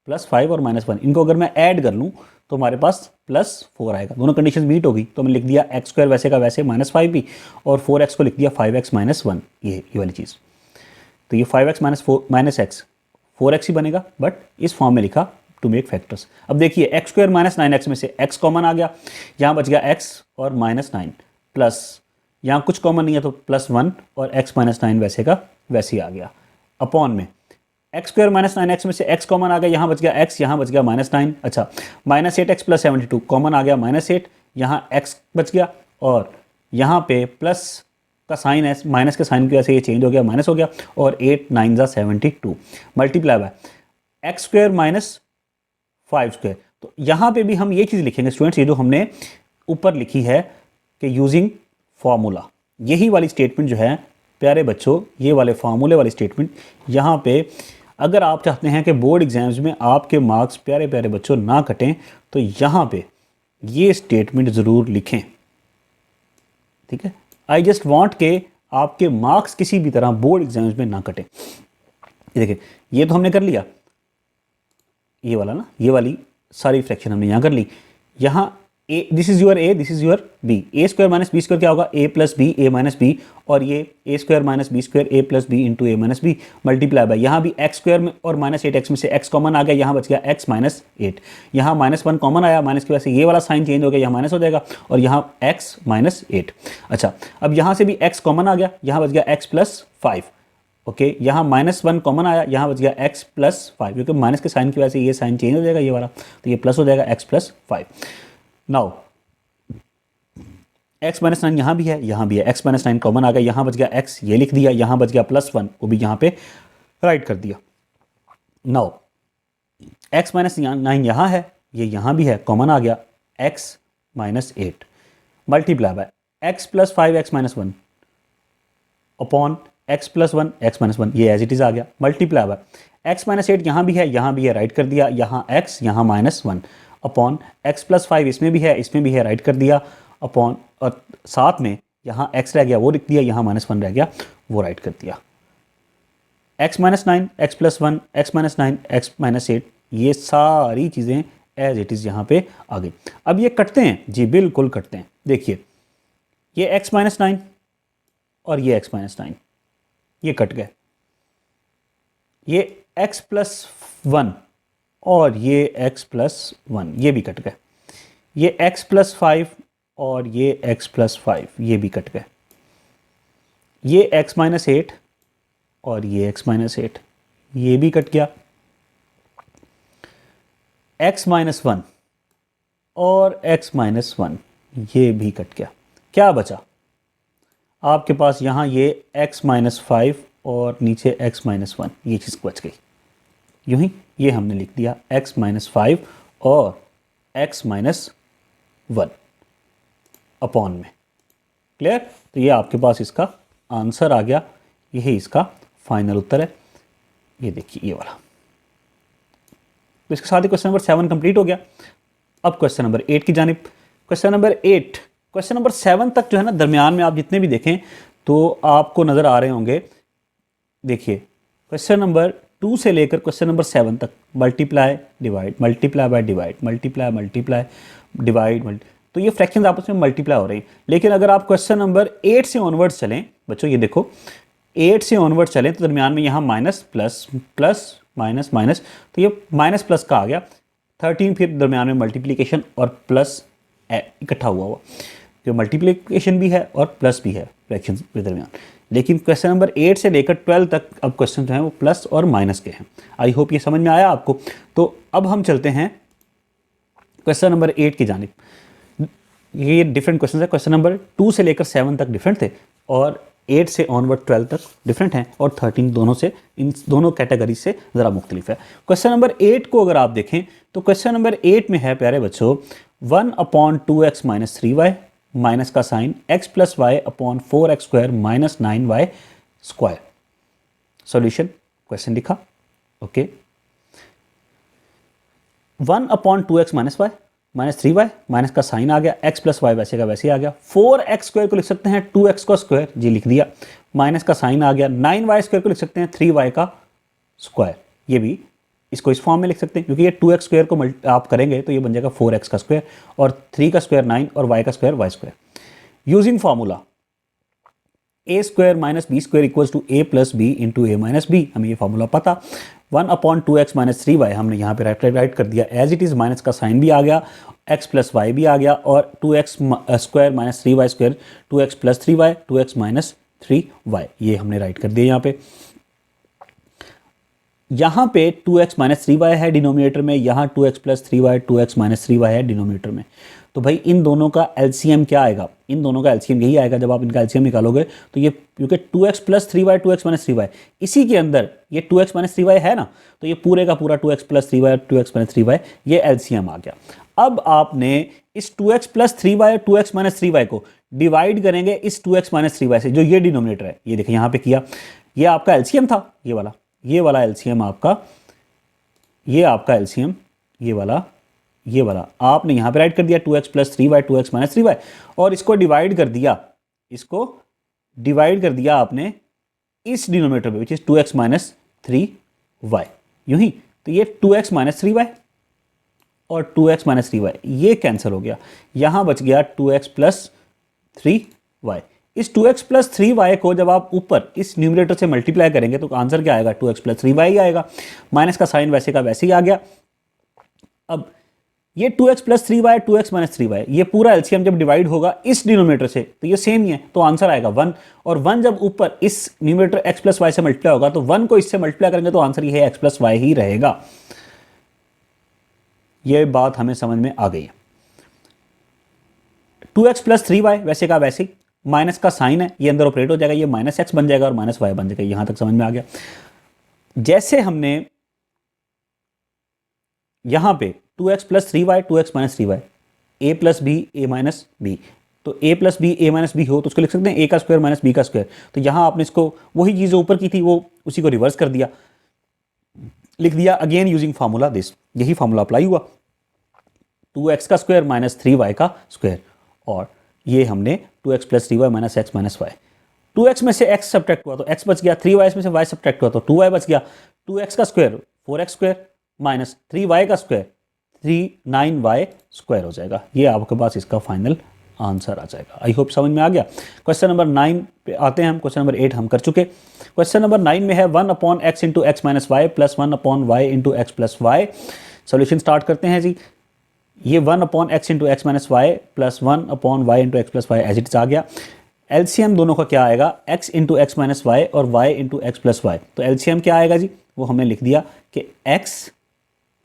+5 और -1, इनको अगर मैं ऐड कर लूँ तो हमारे पास +4 आएगा। दोनों कंडीशन मीट होगी तो मैंने लिख दिया x² वैसे का वैसे -5 भी, और 4x को लिख दिया 5x - 1, ये वाली चीज़। तो ये 5x - x 4x ही बनेगा, बट इस फॉर्म में लिखा टू मेक फैक्टर्स। अब देखिए x² - 9x में से x कॉमन आ गया, यहाँ बच गया x और -9 प्लस यहाँ कुछ कॉमन नहीं है तो +1 और x - 9 वैसे का वैसे ही आ गया, अपॉन में x² - 9x में से x कॉमन आ गया, यहाँ बच गया x, यहाँ बच गया -9। अच्छा, -8x + 72 कॉमन आ गया, -8, यहाँ x बच गया और यहाँ पे प्लस का साइन है, माइनस के साइन की वजह से ये चेंज हो गया, माइनस हो गया, और 8 9 ज़ा 72 मल्टीप्लाई बाय x² - 5²। तो यहाँ पे भी हम ये चीज़ लिखेंगे स्टूडेंट्स, ये जो हमने ऊपर लिखी है कि यूजिंग फार्मूला, यही वाली स्टेटमेंट जो है प्यारे बच्चों, ये वाले फार्मूले वाली स्टेटमेंट, यहाँ पे अगर आप चाहते हैं कि बोर्ड एग्जाम्स में आपके मार्क्स प्यारे प्यारे बच्चों ना कटें तो यहाँ पे ये स्टेटमेंट ज़रूर लिखें, ठीक है। आई जस्ट वांट के आपके मार्क्स किसी भी तरह बोर्ड एग्जाम्स में ना कटें। देखिए ये तो हमने कर लिया, ये वाला ना, ये वाली सारी फ्रैक्शन हमने यहाँ कर ली। यहाँ a, this is your a, this is your b, a² - b² क्या होगा, a + b a - b, और ये a² - b² a + b into a - b multiply by, यहाँ भी x² और -8x में से x कॉमन आ गया, यहाँ बच गया x - 8, यहाँ -1 कॉमन आया, माइनस की वजह से ये वाला साइन चेंज हो गया, यहाँ माइनस हो जाएगा, और यहाँ x - 8। अच्छा, अब यहाँ से भी x कॉमन आ गया, यहाँ बच गया x + 5, ओके, यहाँ -1 कॉमन आया, यहाँ बच गया x + 5, क्योंकि माइनस के साइन की वजह से ये साइन चेंज हो जाएगा ये वाला, तो ये प्लस हो जाएगा x + 5। नाउ x - 9 यहाँ भी है, यहाँ भी है, x - 9 कॉमन आ गया, यहाँ बच गया x, ये लिख दिया, यहाँ बच गया +1, वो भी यहाँ पे राइट कर दिया। नाउ x - 9 यहाँ है, ये यहाँ भी है, कॉमन आ गया, x - 8 multiply by x + 5x - 1 upon x + 1 x - 1, ये एज इट इज़ आ गया, मल्टीप्लाई बाय x - 8 यहाँ भी है, राइट कर दिया, यहाँ x, यहाँ -1 अपॉन x + 5 इसमें भी है, राइट कर दिया, अपॉन, और साथ में यहाँ x रह गया वो लिख दिया, यहाँ -1 रह गया वो राइट कर दिया। x - 9 x + 1 x - 9 x - 8, ये सारी चीज़ें एज इट इज़ यहाँ पे आ गई। अब ये कटते हैं जी, बिल्कुल कटते हैं। देखिए ये x - 9 और ये x - 9 ये कट गए, ये x + 1 और ये x + 1 ये भी कट गए, ये x + 5 और ये x + 5 ये भी कट गए, ये x - 8 और ये x - 8 ये भी कट गया, x - 1 और x - 1 ये भी कट गया। क्या बचा आपके पास, यहाँ ये x - 5 और नीचे x - 1 ये चीज़ बच गई। यूं ही ये हमने लिख दिया x - 5 और x - 1 अपॉन में। क्लियर? तो ये आपके पास इसका आंसर आ गया, यही इसका फाइनल उत्तर है। ये देखिए ये वाला। तो इसके साथ ही क्वेश्चन नंबर 7 कंप्लीट हो गया। अब क्वेश्चन नंबर 8 की जानिब। क्वेश्चन नंबर 7 तक जो है ना, दरमियान में आप जितने भी देखें तो आपको नज़र आ रहे होंगे। देखिए क्वेश्चन नंबर 2 से लेकर क्वेश्चन नंबर 7 तक multiply divide, multiply by divide, multiply divide, तो ये फ्रैक्शंस आपस में मल्टीप्लाई हो रही हैं। लेकिन अगर आप क्वेश्चन नंबर 8 से ऑनवर्ड्स चलें बच्चों, ये देखो 8 से ऑनवर्ड चलें तो दरमियान में यहाँ minus plus plus minus minus, तो ये माइनस प्लस का आ गया 13, फिर दरमियान में मल्टीप्लिकेशन और प्लस इकट्ठा हुआ जो मल्टीप्लिकेशन भी है और प्लस भी है फ्रैक्शन के दरमियान। लेकिन क्वेश्चन नंबर 8 से लेकर 12 तक अब क्वेश्चन जो हैं वो प्लस और माइनस के हैं। आई होप ये समझ में आया आपको। तो अब हम चलते हैं क्वेश्चन नंबर 8 की जानिब। ये डिफरेंट क्वेश्चन है। क्वेश्चन नंबर 2 से लेकर 7 तक डिफरेंट थे और 8 से ऑनवर्ड 12 तक डिफरेंट हैं, और 13 दोनों से, इन दोनों कैटेगरी से ज़रा मुख्तलिफ है। क्वेश्चन नंबर 8 को अगर आप देखें तो क्वेश्चन नंबर 8 में है प्यारे बच्चों 1/2x - 3y माइनस का sign x + y upon 4x² - 9y²। Solution question लिखा, okay. 1/2x - y, -3y, minus का साइन आ गया, x प्लस वाई वैसे का वैसे ही आ गया। 4x स्क्वायर को लिख सकते हैं 2x का स्क्वायर, जी लिख दिया, माइनस का साइन आ गया। 9y स्क्वायर को लिख सकते हैं 3y का स्क्वायर, ये भी इसको इस फॉर्म में लिख सकते हैं क्योंकि ये 2x स्क्वायर को आप करेंगे तो ये बन जाएगा 4x का स्क्वायर, और 3 का स्क्वायर 9 और y का square y square. Using formula a square minus b square equals to a plus b into a minus b, हमें ये फार्मूला पता। 1/2x माइनस 3y हमने यहाँ पे राइट कर दिया एज इट इज़, माइनस का साइन भी आ गया, x प्लस वाई भी आ गया, और 2x square minus 3y square, 2x plus 3y, 2x minus 3y, ये हमने राइट कर दिया। यहाँ पे 2x माइनस 3y है डिनोमिनेटर में, यहाँ 2x plus 3y, 2x minus 3y है डिनोमिनेटर में। तो भाई इन दोनों का एलसीएम क्या आएगा? इन दोनों का एलसीएम यही आएगा जब आप इनका एलसीएम निकालोगे तो ये, क्योंकि 2x plus 3y 2x minus 3y, इसी के अंदर ये 2x माइनस 3y है ना, तो ये पूरे का पूरा 2x plus 3y 2x minus 3y, ये एलसीएम आ गया। अब आपने इस 2x प्लस 3y और 2x माइनस 3y को डिवाइड करेंगे इस 2x माइनस 3y से, जो ये डिनोमिनेटर है, ये देखिए यहाँ पे किया, ये आपका एलसीएम था, ये वाला एलसीएम आपका, ये आपका एलसीएम, ये वाला आपने यहाँ पे राइट कर दिया 2x plus 3y 2x minus 3y, और इसको डिवाइड कर दिया आपने इस डिनोमिनेटर पे which is 2x minus 3y, यूं ही। तो ये 2x माइनस 3y और 2x माइनस 3y ये कैंसिल हो गया, यहाँ बच गया 2x प्लस 3y। इस 2x प्लस 3y को जब आप ऊपर इस न्यूमरेटर से मल्टीप्लाई करेंगे तो आंसर क्या आएगा? 2x प्लस 3y ही आएगा, माइनस का साइन वैसे का वैसे ही आ गया। अब ये 2x plus 3y 2x minus 3y, ये पूरा एलसीएम जब डिवाइड होगा इस डिनोमिनेटर से तो ये सेम ही है, तो आंसर आएगा 1, और 1 जब ऊपर इस न्यूमरेटर x प्लस वाई से मल्टीप्लाई होगा तो 1 को इससे मल्टीप्लाई करेंगे तो आंसर ये है x प्लस वाई ही रहेगा। ये बात हमें समझ में आ गई है। 2x प्लस 3y वैसे का वैसे ही, माइनस का साइन है, ये अंदर ऑपरेट हो जाएगा, ये माइनस x बन जाएगा और माइनस वाई बन जाएगा, यहां तक समझ में आ गया। जैसे हमने यहां पे 2x plus 3y 2x minus 3y, a plus b a minus b, तो a plus b a minus b हो तो उसको लिख सकते हैं a का स्क्वायर माइनस b का स्क्वायर। तो यहां आपने इसको वही चीज़ ऊपर की थी वो उसी को रिवर्स कर दिया, लिख दिया अगेन यूजिंग फार्मूला दिस, यही फार्मूला अप्लाई हुआ, 2x का स्क्वायर माइनस 3y का स्क्वायर, और ये हमने 2x plus 3y minus x minus y, 2x में से x सब्ट्रैक्ट हुआ तो x बच गया, 3y में से y सब्ट्रैक्ट हुआ तो 2y बच गया, 2x का square 4x square minus 3y का स्क्वायर 9y स्क्वायर हो जाएगा। ये आपके पास इसका फाइनल आंसर आ जाएगा। आई होप समझ में आ गया। क्वेश्चन नंबर 9 पे आते हैं हम। क्वेश्चन नंबर 8 हम कर चुके। क्वेश्चन नंबर 9 में है 1/x into x minus y plus 1/y into x plus y. Solution start करते हैं जी। ये 1/x into x minus y plus 1/y into x plus y as it आ गया। एलसीएम दोनों का क्या आएगा? x into x minus y और y into x plus y. तो एलसीएम क्या आएगा जी? वो हमने लिख दिया कि x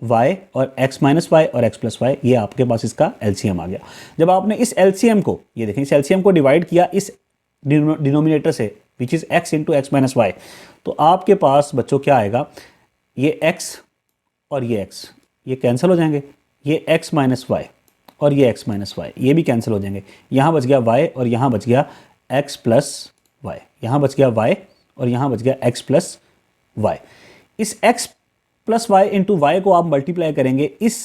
y और x माइनस वाई और x प्लस वाई, ये आपके पास इसका एलसीएम आ गया। जब आपने इस एलसीएम को, ये देखें, इस एलसीएम को डिवाइड किया इस डिनोमिनेटर से which is x into x minus y, तो आपके पास बच्चों क्या आएगा? ये x और ये x ये कैंसिल हो जाएंगे, ये x माइनस वाई और ये x माइनस वाई ये भी कैंसिल हो जाएंगे। यहाँ बच गया y और यहाँ बच गया x प्लस वाई, यहाँ बच गया y और यहाँ बच गया x प्लस वाई। इस x plus y into y को आप मल्टीप्लाई करेंगे इस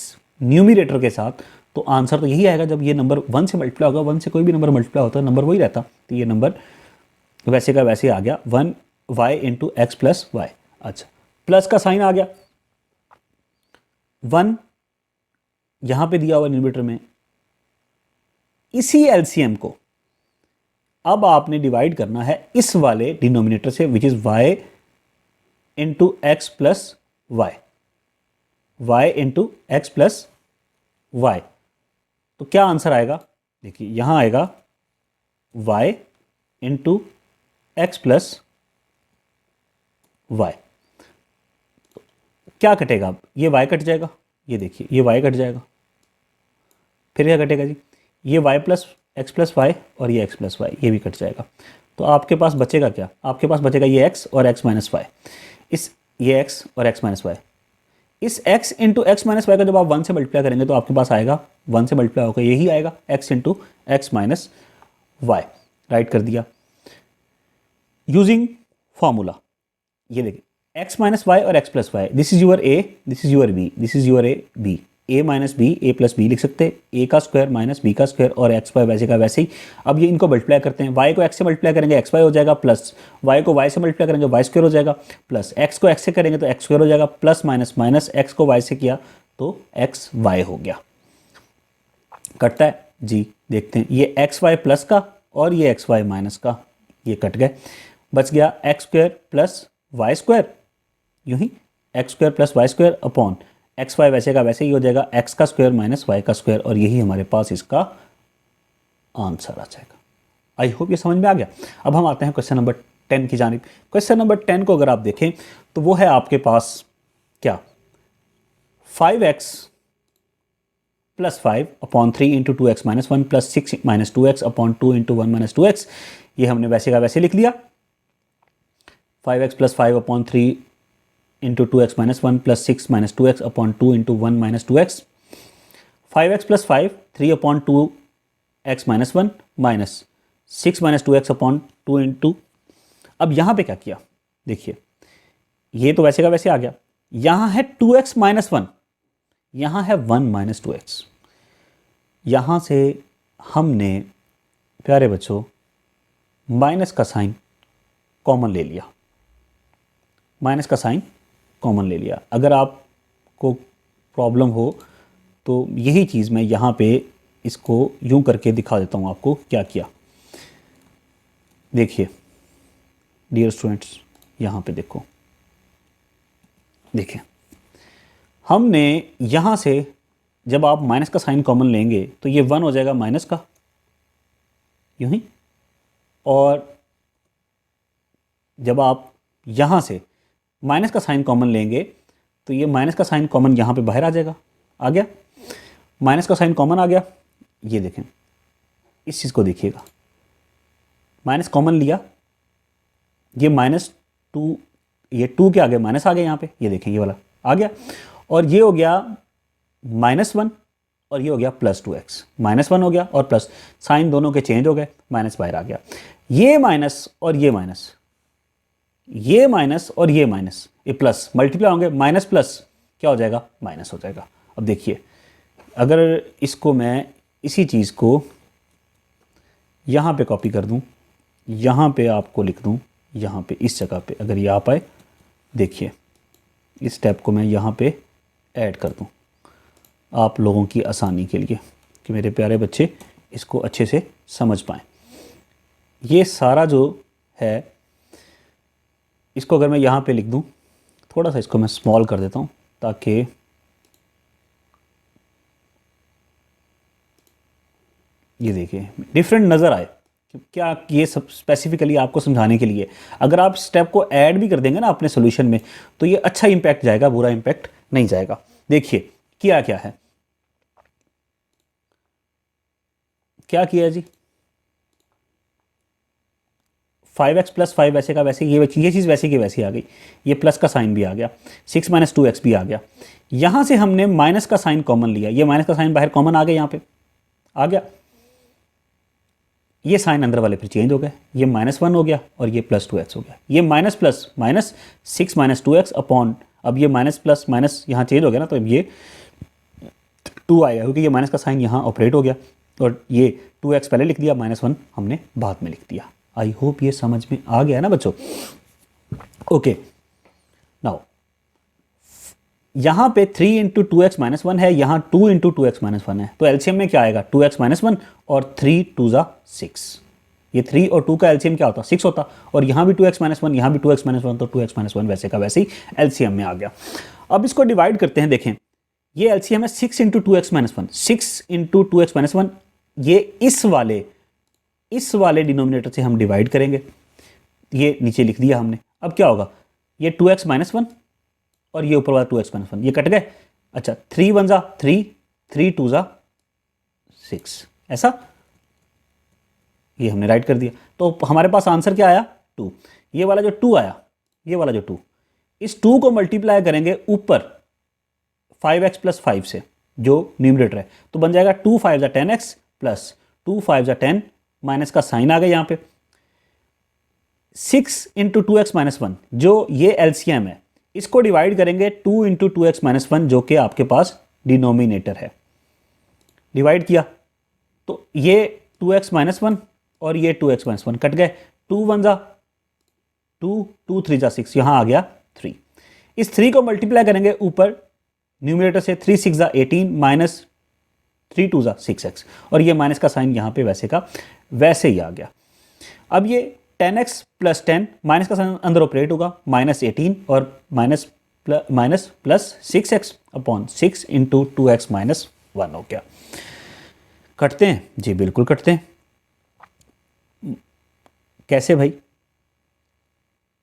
न्यूमिरेटर के साथ, तो आंसर तो यही आएगा। जब ये नंबर 1 से मल्टीप्लाई होगा, 1 से कोई भी नंबर मल्टीप्लाई होता है नंबर वही रहता, तो ये नंबर वैसे का वैसे आ गया 1y into x plus y. अच्छा, प्लस का साइन आ गया, 1 यहाँ पे दिया हुआ न्यूमिरेटर में, इसी एलसीएम को अब आपने डिवाइड करना है इस वाले डिनोमिनेटर से which is y into x plus y, y into x plus y. तो क्या आंसर आएगा? देखिए यहां आएगा y into x plus y. क्या कटेगा अब? ये y कट जाएगा, ये देखिए ये y कट जाएगा, फिर क्या कटेगा जी? ये y plus x plus y और ये x प्लस वाई ये भी कट जाएगा। तो आपके पास बचेगा क्या? आपके पास बचेगा ये x और x माइनस वाई, ये x और x माइनस वाई। इस x into x minus y का जब आप 1 से मल्टीप्लाई करेंगे तो आपके पास आएगा 1 से मल्टीप्लाई होकर यही आएगा x into x minus y. Write कर दिया यूजिंग फॉर्मूला। ये देखिए x माइनस वाई और x plus y, this is your a, this is your b, this is your a b, a minus b, a plus b लिख सकते हैं, a का square minus b का square और x y वैसे का वैसे ही। अब ये इनको मल्टीप्लाई करते हैं, वाई को एक्स से मल्टीप्लाई करेंगे एक्स वाई हो जाएगा, प्लस वाई को वाई से मल्टीप्लाई करेंगे वाई स्क्वायर हो जाएगा, प्लस एक्स को एक्स से करेंगे तो एक्स स्क्वायर हो जाएगा, प्लस माइनस माइनस एक्स को वाई से किया तो एक्स वाई हो गया। कटता है जी, देखते हैं ये एक्स वाई प्लस का और ये एक्स वाई माइनस का, ये कट गए, बच गया x square plus y square, यूं ही x square plus y square upon x y वैसे का वैसे ही हो जाएगा, एक्स का स्क्वायर माइनस वाई का स्क्वायर, और यही हमारे पास इसका आंसर आ जाएगा। आई होप ये समझ में आ गया। अब हम आते हैं क्वेश्चन नंबर 10 की जानिब। क्वेश्चन नंबर 10 को अगर आप देखें तो वो है आपके पास क्या, 5x plus 5 upon 3 into 2x minus 1 plus 6 minus 2x upon 2 into 1 minus 2x। ये हमने वैसे का वैसे लिख लिया, 5x plus 5 upon 3 into 2x minus 1 plus 6 minus 2x upon 2 into 1 minus 2x, 5x plus 5 3 upon 2x minus 1 minus 6 minus 2x upon 2 into. अब यहाँ पे क्या किया, देखिए ये तो वैसे का वैसे आ गया, यहाँ है 2x माइनस 1, यहाँ है 1 माइनस 2x। यहाँ से हमने प्यारे बच्चों माइनस का साइन कॉमन ले लिया, माइनस का साइन कॉमन ले लिया। अगर आपको प्रॉब्लम हो तो यही चीज़ मैं यहाँ पे इसको यूं करके दिखा देता हूँ आपको क्या किया। देखिए डियर स्टूडेंट्स, यहाँ पे देखो, देखिए हमने यहाँ से जब आप माइनस का साइन कॉमन लेंगे तो ये 1 हो जाएगा माइनस का, यूं ही, और जब आप यहाँ से माइनस का साइन कॉमन लेंगे तो ये माइनस का साइन कॉमन यहाँ पे बाहर आ जाएगा, आ गया, माइनस का साइन कॉमन आ गया। ये देखें, इस चीज़ को देखिएगा, माइनस कॉमन लिया, ये -2, ये 2 के आगे माइनस आ गया यहाँ पे, ये देखें ये वाला आ गया, और ये हो गया -1 और ये हो गया +2x, -1 हो गया और प्लस, साइन दोनों के चेंज हो गए, माइनस बाहर आ गया, ये माइनस और ये माइनस, ये माइनस और ये माइनस, ये प्लस मल्टीप्लाई होंगे, माइनस प्लस क्या हो जाएगा, माइनस हो जाएगा। अब देखिए अगर इसको मैं इसी चीज़ को यहाँ पे कॉपी कर दूँ, यहाँ पे आपको लिख दूँ, यहाँ पे इस जगह पे अगर ये आ पाए, देखिए इस स्टेप को मैं यहाँ पे ऐड कर दूँ आप लोगों की आसानी के लिए कि मेरे प्यारे बच्चे इसको अच्छे से समझ पाएँ। ये सारा जो है इसको अगर मैं यहाँ पे लिख दूँ, थोड़ा सा इसको मैं स्मॉल कर देता हूँ ताकि ये देखिए डिफरेंट नज़र आए, क्या ये सब स्पेसिफिकली आपको समझाने के लिए। अगर आप स्टेप को ऐड भी कर देंगे ना अपने सोल्यूशन में तो ये अच्छा इम्पैक्ट जाएगा, बुरा इम्पैक्ट नहीं जाएगा। देखिए किया क्या है, क्या किया जी, 5x प्लस 5 वैसे का वैसे, ये चीज़ वैसे की वैसी आ गई, ये प्लस का साइन भी आ गया, 6 माइनस 2x भी आ गया। यहाँ से हमने माइनस का साइन कॉमन लिया, ये माइनस का साइन बाहर कॉमन आ गया, यहाँ पे आ गया, ये साइन अंदर वाले फिर चेंज हो गए, ये -1 हो गया और ये +2x हो गया, ये minus plus minus 6 minus 2x upon, अब ये माइनस प्लस माइनस यहाँ चेंज हो गया ना, तो अब ये 2 आएगा क्योंकि ये माइनस का साइन यहाँ ऑपरेट हो गया, और ये 2x पहले लिख दिया, -1 हमने बाद में लिख दिया। आई होप ये समझ में आ गया ना बच्चों। ओके, नाउ यहाँ पे 3 इंटू 2x माइनस 1 है, यहाँ 2 इंटू 2x माइनस 1 है, तो एलसीएम में क्या आएगा, 2x माइनस 1 और 3 2 ज़ा 6, ये 3 और 2 का एलसीएम क्या होता, 6 होता, और यहाँ भी 2x माइनस 1, यहाँ भी 2x माइनस 1, तो 2x माइनस 1 वैसे का वैसे ही एलसीएम में आ गया। अब इसको डिवाइड करते हैं, देखें ये एलसीएम है 6 into 2x minus 1, 6 into 2x minus 1, ये इस वाले डिनोमिनेटर से हम डिवाइड करेंगे, ये नीचे लिख दिया हमने। अब क्या होगा, ये 2x माइनस 1 और ये ऊपर वाला 2x माइनस 1, ये कट गए। अच्छा 3 1 ज़ा 3, 3 2 ज़ा 6, ऐसा ये हमने राइट कर दिया, तो हमारे पास आंसर क्या आया, 2। ये वाला जो 2 आया, ये वाला जो 2, इस 2 को मल्टीप्लाई करेंगे ऊपर 5x प्लस 5 से जो न्यूमरेटर है, तो बन जाएगा 2 5 ज़ा 10x प्लस 2 5 ज़ा 10, माइनस का साइन आ गया यहाँ पे, 6 इंटू 2x माइनस 1 जो ये एलसीएम है, इसको डिवाइड करेंगे 2 इंटू 2x माइनस 1 जो कि आपके पास डिनोमिनेटर है, डिवाइड किया तो ये 2x माइनस 1 और ये 2x माइनस 1 कट गए, 2 1 जा 2, 2 3 जा 6, यहाँ आ गया 3। इस 3 को मल्टीप्लाई करेंगे ऊपर न्यूमरेटर से, 3 6 जा 18 माइनस 3 2 जा 6x, और ये माइनस का साइन यहाँ पे वैसे का वैसे ही आ गया। अब ये 10x प्लस 10, माइनस का साइन अंदर ऑपरेट होगा, माइनस 18 और minus plus 6x upon 6 into 2x minus 1 हो गया। कटते हैं जी, बिल्कुल कटते हैं। कैसे भाई?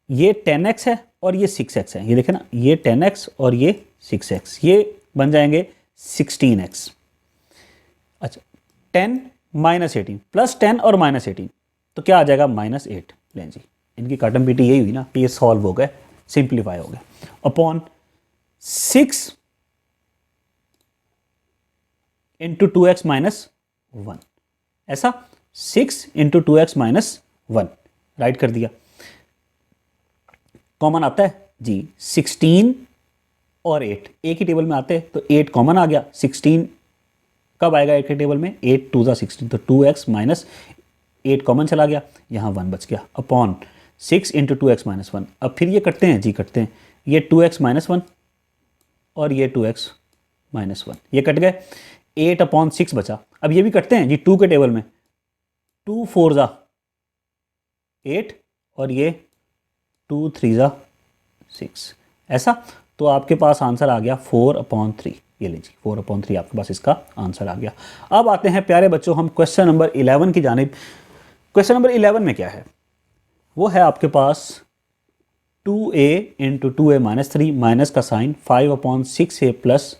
ये 10x है और ये 6x है, ये देखें ना, ये 10x और ये 6x, ये बन जाएंगे 16x। अच्छा, 10 माइनस 18 प्लस 10 और माइनस 18 तो क्या आ जाएगा? माइनस 8। लें जी, इनकी काटम पीटी यही हुई ना, ये सॉल्व हो गए, सिंप्लीफाई हो गए। अपॉन 6 इंटू 2x माइनस 1, ऐसा 6 इंटू 2x माइनस 1 राइट कर दिया। कॉमन आता है जी, 16 और 8 एक ही टेबल में आते हैं तो 8 कॉमन आ गया। 16 कब आएगा एक ही टेबल में? 8 2 16, तो 2x माइनस 8 कॉमन चला गया, यहाँ 1 बच गया। Upon 6 into 2x minus 1। अब फिर ये करते हैं जी, करते हैं, ये 2x माइनस 1 और ये 2x माइनस 1, ये कट गए, 8 अपॉन 6 बचा। अब ये भी करते हैं जी 2 के टेबल में, 2 4 जा 8 और ये 2 3 जा 6, ऐसा। तो आपके पास आंसर आ गया 4/3। ये लीजिए 4/3 आपके पास इसका आंसर आ गया। अब आते हैं प्यारे बच्चों हम क्वेश्चन नंबर 11 की जानिब। क्वेश्चन नंबर 11 में क्या है? वो है आपके पास 2a into 2a minus 3 minus का साइन 5/6a प्लस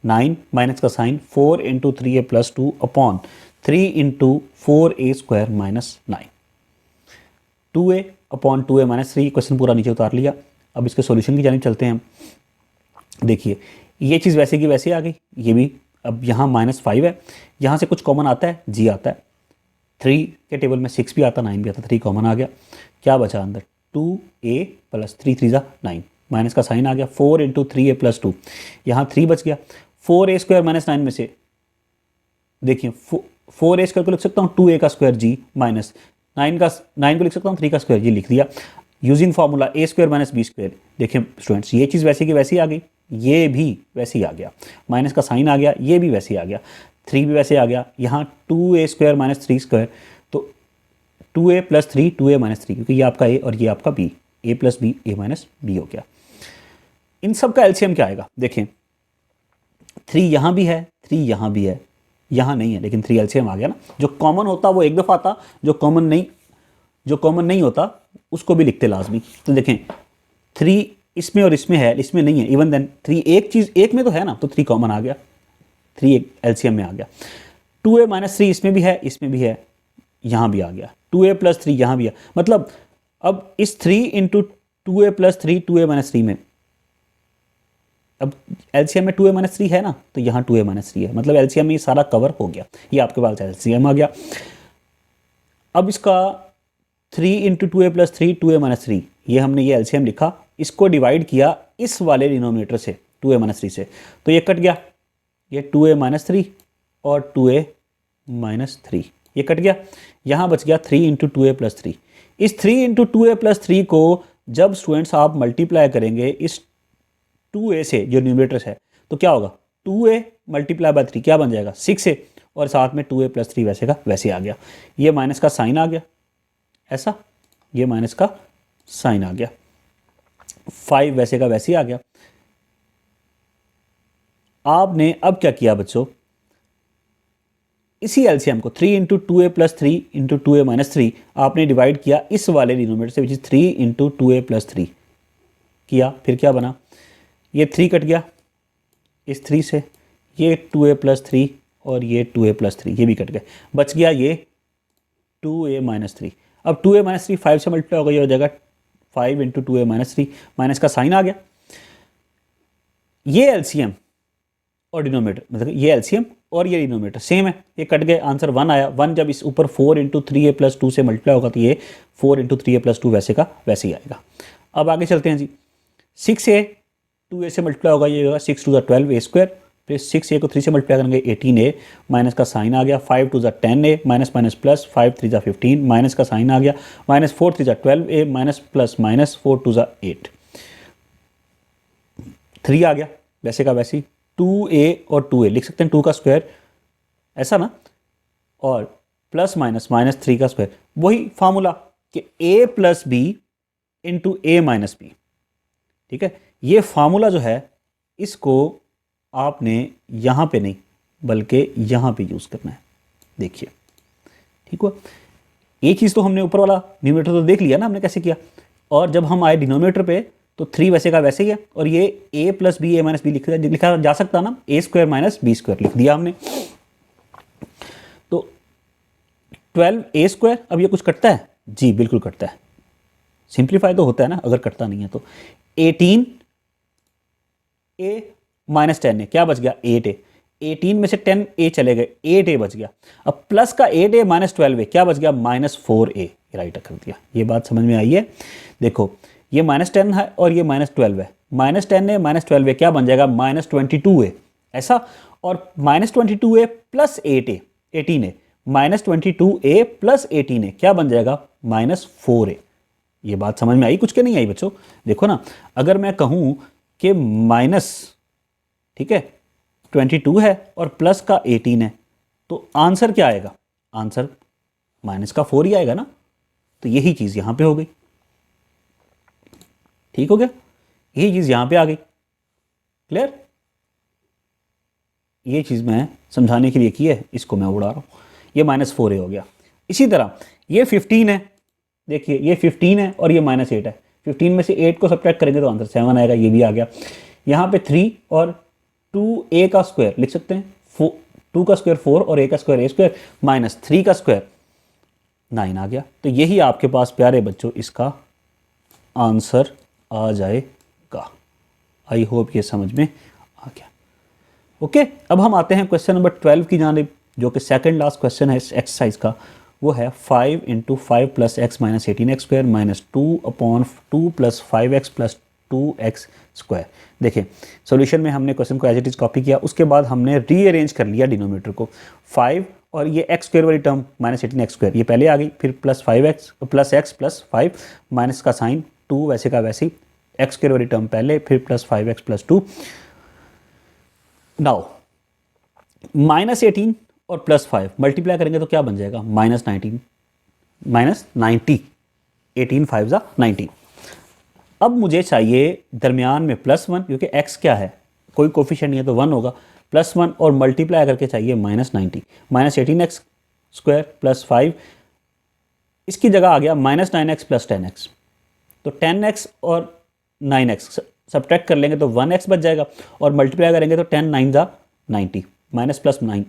9 माइनस का sign 4 into 3a plus 2 upon 3 into 4a square minus 9। 2a upon 2a minus 3, question पूरा नीचे उतार लिया। अब इसके सॉल्यूशन की जानिब चलते हैं हम। देखिए ये चीज़ वैसे की वैसे आ गई, ये भी। अब यहाँ -5 है, यहाँ से कुछ कॉमन आता है, जी आता है। 3 के टेबल में 6 भी आता, 9 भी आता, 3 कॉमन आ गया। क्या बचा अंदर? 2a प्लस 3 3 9, माइनस का साइन आ गया। 4 इंटू 3a प्लस 2, यहाँ 3 बच गया। 4a स्क्वायर माइनस 9 में से देखिए 4a स्क्वायर को लिख सकता हूँ 2a का स्क्वायर जी, माइनस 9 को लिख सकता हूँ 3 का स्क्वायर, ये लिख दिया using formula a square minus b square. देखिए स्टूडेंट्स, ये चीज़ वैसे की वैसी आ गई, ये भी वैसे ही आ गया, माइनस का साइन आ गया, ये भी वैसे ही आ गया, 3 भी वैसे आ गया। यहाँ 2a स्क्वायर माइनस 3 स्क्वायर, तो 2a प्लस 3 2a माइनस 3, क्योंकि ये आपका a और ये आपका b, a plus b a minus b हो गया। इन सब का एलसीएम क्या आएगा? देखें 3 यहाँ भी है, 3 यहाँ भी है, यहाँ नहीं है, लेकिन 3 एलसीएम आ गया ना। जो कॉमन होता वो एक दफ़ा आता, जो कॉमन नहीं होता उसको भी लिखते लाजमी। तो देखें 3 इसमें और इसमें है, इसमें नहीं है, इवन देन 3 एक चीज़ एक में तो है ना, तो 3 कॉमन आ गया, 3 एक एलसीएम में आ गया। 2a माइनस 3 इसमें भी है, इसमें भी है, यहाँ भी आ गया। 2a प्लस 3 यहाँ भी है। मतलब अब इस 3 into 2a plus 3 2a minus 3 में, अब एलसीएम में 2a माइनस 3 है ना, तो यहाँ 2a माइनस 3 है, मतलब एलसीएम में ये सारा कवर हो गया। ये आपके पास एलसीएम आ गया। अब इसका 3 into 2a plus 3 2a minus 3, ये हमने ये एलसीएम लिखा, इसको डिवाइड किया इस वाले डिनोमिनेटर से 2a माइनस 3 से, तो ये कट गया, ये 2a माइनस 3 और 2a माइनस 3, ये कट गया। यहाँ बच गया 3 इंटू 2a प्लस 3। इस 3 इंटू 2a प्लस 3 को जब स्टूडेंट्स आप मल्टीप्लाई करेंगे इस 2a से, जो न्यूमरेटर है, तो क्या होगा? 2a मल्टीप्लाई बाय 3 क्या बन जाएगा? 6a, और साथ में 2a प्लस 3 वैसे का वैसे आ गया। ये माइनस का साइन आ गया, ऐसा, ये माइनस का साइन आ गया, 5 वैसे का वैसे ही आ गया। आपने अब क्या किया बच्चों? इसी एलसीएम को 3 into 2a plus 3 into 2a minus 3 आपने डिवाइड किया इस वाले डिनोमिनेटर से, which is 3 into 2a plus 3 किया। फिर क्या बना? ये 3 कट गया इस 3 से, ये 2a प्लस 3 और ये 2a प्लस 3, ये भी कट गए, बच गया ये 2a माइनस 3। अब 2a माइनस 3 5 से मल्टीप्लाई होगा, ये हो जाएगा 5 इंटू 2a माइनस 3, माइनस का साइन आ गया। ये एलसीएम और डिनोमिनेटर, मतलब ये एलसीएम और ये डिनोमिनेटर सेम है, ये कट गए, आंसर 1 आया। 1 जब इस ऊपर 4 इंटू 3a प्लस 2 से मल्टीप्लाई होगा तो ये 4 इंटू 3a प्लस 2 वैसे का वैसे ही आएगा। अब आगे चलते हैं जी। 6a 2a से मल्टीप्लाई होगा, ये होगा 6 2 12 a स्क्वायर, फिर 6a को 3 से मल्टीप्लाई करेंगे 18a, माइनस का साइन आ गया, 5 2 10a, minus minus plus, 5 3 15, minus का साइन आ गया, minus 4 3 12a, minus plus minus 4 2 8, 3 आ गया वैसे का वैसे ही, 2a और 2a लिख सकते हैं 2 का स्क्वायर, ऐसा ना, और प्लस माइनस माइनस 3 का स्क्वायर, वही फार्मूला कि a plus b into a minus b. ठीक है, ये फार्मूला जो है इसको आपने यहाँ पे नहीं बल्कि यहाँ पे यूज़ करना है। देखिए, ठीक हुआ, एक चीज़ तो हमने ऊपर वाला न्यूमरेटर तो देख लिया ना हमने कैसे किया, और जब हम आए डिनोमिनेटर पे तो 3 वैसे का वैसे ही है, और ये a plus b a minus b लिखा जा सकता ना, a square minus b square लिख दिया हमने। तो 12a स्क्वायर, अब ये कुछ कटता है जी, बिल्कुल कटता है, सिंप्लीफाई तो होता है ना अगर कटता नहीं है तो। 18 a माइनस 10 है, क्या बच गया 8a, 18 में से 10a चले गए, 8a बच गया। अब प्लस का 8a माइनस 12a, क्या बच गया माइनस 4a, राइट कर दिया। ये बात समझ में आई है? देखो ये माइनस 10 है और ये माइनस 12 है, माइनस 10 है माइनस 12 है, क्या बन जाएगा माइनस 22a, ऐसा। और minus 22a plus 8a 18a, minus 22a plus 18a क्या बन जाएगा माइनस 4a। ये बात समझ में आई कुछ के नहीं आई बच्चों? देखो ना, अगर मैं कहूं कि माइनस, ठीक है, 22 है और प्लस का 18 है, तो आंसर क्या आएगा? आंसर माइनस का 4 ही आएगा ना। तो यही चीज़ यहाँ पे हो गई, ठीक हो गया, यही चीज़ यहाँ पे आ गई। क्लियर? ये चीज़ मैं समझाने के लिए की है, इसको मैं उड़ा रहा हूँ। ये माइनस 4a हो गया। इसी तरह ये 15 है, देखिए ये 15 है और ये माइनस 8 है, 15 में से 8 को सब्ट्रैक्ट करेंगे तो आंसर 7 आएगा, ये भी आ गया। यहाँ पे 3 और 2a का स्क्वायर लिख सकते हैं, 2 का स्क्वायर 4 और a का स्क्वायर a स्क्वायर, माइनस 3 का स्क्वायर 9 आ गया। तो यही आपके पास प्यारे बच्चों इसका आंसर आ जाएगा। आई होप ये समझ में आ गया। ओके, अब हम आते हैं क्वेश्चन नंबर 12 की जानिब, जो कि सेकंड लास्ट क्वेश्चन है इस एक्सरसाइज का। वो है 5 × 5 + x - 18x² - 2/2 + 5x + 2x square. देखिए सॉल्यूशन में हमने क्वेश्चन को एज इट इज़ कॉपी किया, उसके बाद हमने रीअरेंज कर लिया डिनोमिनेटर को। 5 और ये x² वाली टर्म -18x², ये पहले आ गई, फिर +5x + 5 माइनस का साइन 2 वैसे का वैसे ही, x² वाली टर्म पहले, फिर +5x + 2। नाउ -18 और +5 मल्टीप्लाई करेंगे तो क्या बन जाएगा -19, -90, 18 5 = 90। अब मुझे चाहिए दरमियान में +1, क्योंकि x क्या है, कोई कोफिशिएंट नहीं है तो 1 होगा, +1 और मल्टीप्लाई करके चाहिए -90, -18x² + 5, इसकी जगह आ गया -9x + 10x। तो 10x और 9x सब्ट्रैक्ट कर लेंगे तो 1x बच जाएगा, और मल्टीप्लाई करेंगे तो 10 9 = 90, माइनस प्लस 9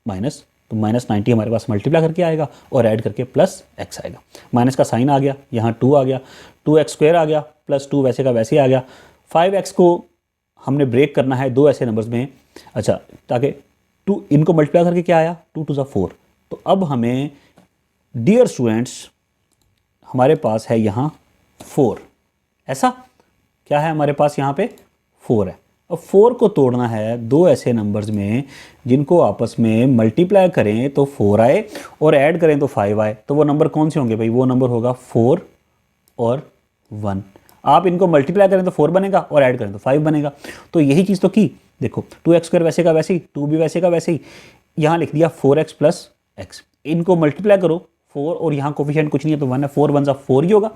माइनस, तो -90 हमारे पास मल्टीप्लाई करके आएगा और ऐड करके +x आएगा। माइनस का साइन आ गया, यहाँ 2 आ गया, 2x² आ गया, +2 वैसे का वैसे ही आ गया। 5x को हमने ब्रेक करना है दो ऐसे नंबर्स में, अच्छा, ताकि 2 इनको मल्टीप्लाई करके क्या आया 2 2 = 4। तो अब हमें डियर स्टूडेंट्स हमारे पास है यहाँ 4, ऐसा क्या है हमारे पास यहाँ पे 4 है। अब 4 को तोड़ना है दो ऐसे नंबर्स में जिनको आपस में मल्टीप्लाई करें तो 4 आए और ऐड करें तो 5 आए। तो वो नंबर कौन से होंगे भाई? वो नंबर होगा 4 और 1। आप इनको मल्टीप्लाई करें तो 4 बनेगा और ऐड करें तो 5 बनेगा। तो यही चीज़ तो की, देखो 2x² वैसे का वैसे ही, 2 भी वैसे का वैसे ही, यहाँ लिख दिया 4x + x। इनको मल्टीप्लाई करो 4 और यहाँ कोफिशिएंट कुछ नहीं है तो 1 है, 4 1 = 4 ही होगा,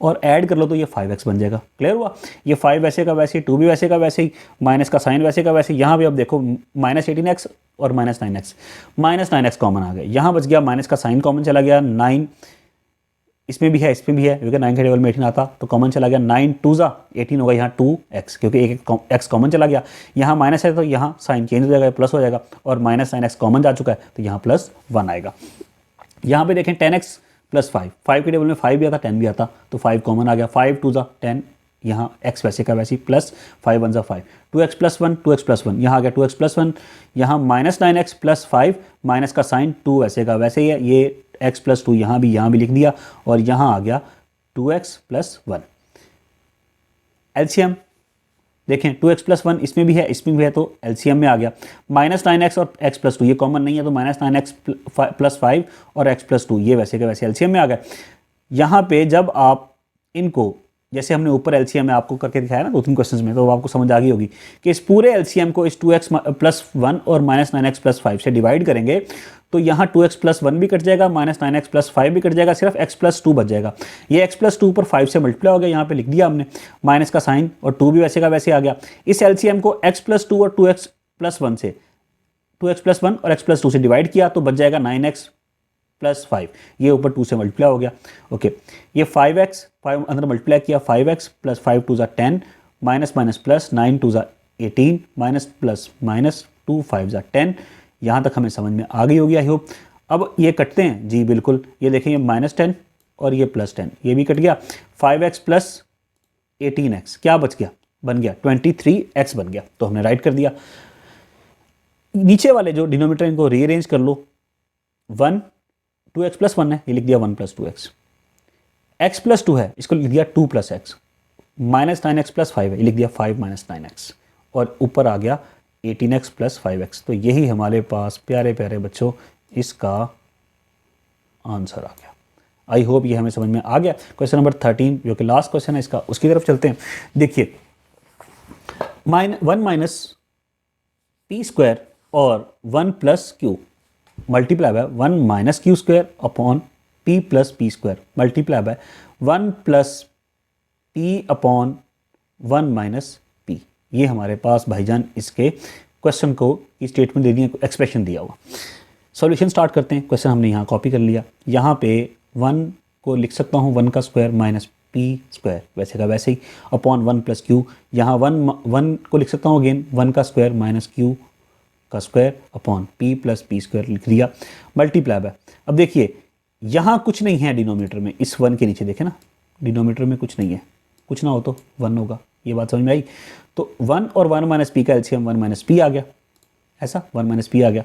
और ऐड कर लो तो ये 5x बन जाएगा। क्लियर हुआ? ये 5 वैसे का वैसे ही, 2 भी वैसे का वैसे ही, माइनस का साइन वैसे का वैसे ही। यहाँ भी अब देखो -18x और -9x कॉमन आ गया, यहाँ बच गया माइनस का साइन कॉमन चला गया, 9 इसमें भी है इसमें भी है, क्योंकि 9 के टेबल में 18 आता तो कॉमन चला गया, 9 2 = 18 होगा, यहाँ 2x क्योंकि एक x कॉमन चला गया, यहाँ माइनस है तो यहाँ साइन चेंज हो जाएगा, प्लस हो जाएगा, और -9x कॉमन जा चुका है तो यहाँ +1 आएगा। यहाँ पे देखें 10x + 5, 5 के टेबल में 5 भी आता 10 भी आता, तो 5 कॉमन आ गया, 5 2 = 10, यहाँ x वैसे का वैसे प्लस 5 1 = 5, 2x + 1 2x + 1, यहाँ आ गया 2x + 1, यहाँ -9x + 5 माइनस का साइन 2 वैसे का वैसे ही है, ये x + 2 यहाँ भी लिख दिया, और यहाँ आ गया 2x + 1। एलसीएम देखें 2x+1 इसमें भी है, इसमें भी है, तो एलसीएम में आ गया। -9x और x+2 ये कॉमन नहीं है, तो -9x+5 और x+2 ये वैसे के वैसे एलसीएम में आ गए। यहाँ पे जब आप इनको, जैसे हमने ऊपर एलसीएम में आपको करके दिखाया ना 2-3 क्वेश्चंस में, तो आपको समझ आ गई होगी कि इस पूरे एलसीएम को इस 2x+1 और -9x+5 से डिवाइड करेंगे तो यहाँ 2x+1 भी कट जाएगा, -9x+5 भी कट जाएगा, सिर्फ x+2 बच जाएगा। ये x+2 पर 5 से मल्टीप्लाई हो गया, यहाँ पे लिख दिया हमने माइनस का साइन, और 2 भी वैसे का वैसे आ गया। इस एलसीएम को x+2 और 2x+1 से 2x+1 और x+2 से डिवाइड किया तो बच जाएगा 9x+5, ये ऊपर 2 से मल्टीप्लाई हो गया। ओके, ये 5x, 5 अंदर मल्टीप्लाई किया, 5x + 5 2 = 10, minus minus plus 9 2 = 18, minus plus minus 2 5 = 10। यहाँ तक हमें समझ में आ गई होगी आई होप। अब ये कटते हैं जी, बिल्कुल, ये देखें, ये -10 और ये +10, ये भी कट गया। 5x + 18x क्या बच गया, बन गया 23x बन गया, तो हमने राइट कर दिया। नीचे वाले जो डिनोमिनेटर इनको रीअरेंज कर लो, 1 2x+1 है, ये लिख दिया 1 + 2x, x+2 है, इसको लिख दिया 2 + x, -9x+5 है, ये लिख दिया 5 - 9x, और ऊपर आ गया 18x + 5x। तो यही हमारे पास प्यारे प्यारे बच्चों इसका आंसर आ गया। आई होप ये हमें समझ में आ गया। क्वेश्चन नंबर 13 जो कि लास्ट क्वेश्चन है इसका, उसकी तरफ चलते हैं। देखिए 1 - p² और 1 + q multiply by 1 - q² upon p + p² multiply by 1 + p upon 1 - p। ये हमारे पास भाईजान इसके क्वेश्चन को की स्टेटमेंट दे दी है, एक्सप्रेशन दिया हुआ। सॉल्यूशन स्टार्ट करते हैं। क्वेश्चन हमने यहाँ कॉपी कर लिया, यहाँ पे 1 को लिख सकता हूँ 1 का स्क्वायर माइनस p² वैसे का वैसे ही अपॉन 1 + q। यहाँ 1 को लिख सकता हूँ अगेन 1 का स्क्वायर माइनस q का स्क्वायर अपॉन p + p² लिख दिया, मल्टीप्लाई बाय। अब देखिए यहाँ कुछ नहीं है डिनोमिनेटर में, इस 1 के नीचे देखें ना, डिनोमिनेटर में कुछ नहीं है, कुछ ना हो तो 1 होगा, ये बात समझ में आई। तो 1 और 1 - p का एलसीएम 1 - p आ गया, ऐसा 1 - p आ गया।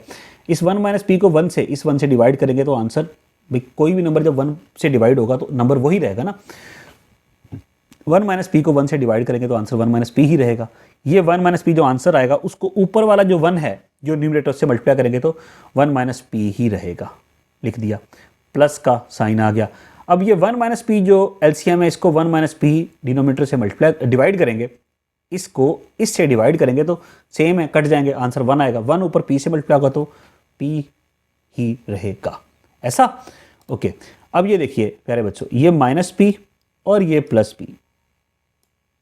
इस 1 - p को 1 से, इस 1 से डिवाइड करेंगे तो आंसर, भाई कोई भी नंबर जब 1 से डिवाइड होगा तो नंबर वही रहेगा ना। 1 - p को 1 से डिवाइड करेंगे तो आंसर 1 - p ही रहेगा। ये 1 - p जो आंसर आएगा उसको ऊपर वाला जो 1 है जो न्यूमरेटर से मल्टीप्लाई करेंगे तो 1 - p ही रहेगा, लिख दिया, प्लस का साइन आ गया। अब ये 1 - p जो एलसीएम है इसको 1 - p डिनोमिनेटर से मल्टीप्लाई डिवाइड करेंगे, इसको इससे डिवाइड करेंगे तो सेम है, कट जाएंगे, आंसर 1 आएगा। 1 ऊपर p से मल्टीप्लाई होगा तो p ही रहेगा, ऐसा। ओके, अब ये देखिए प्यारे बच्चों, ये -p और ये +p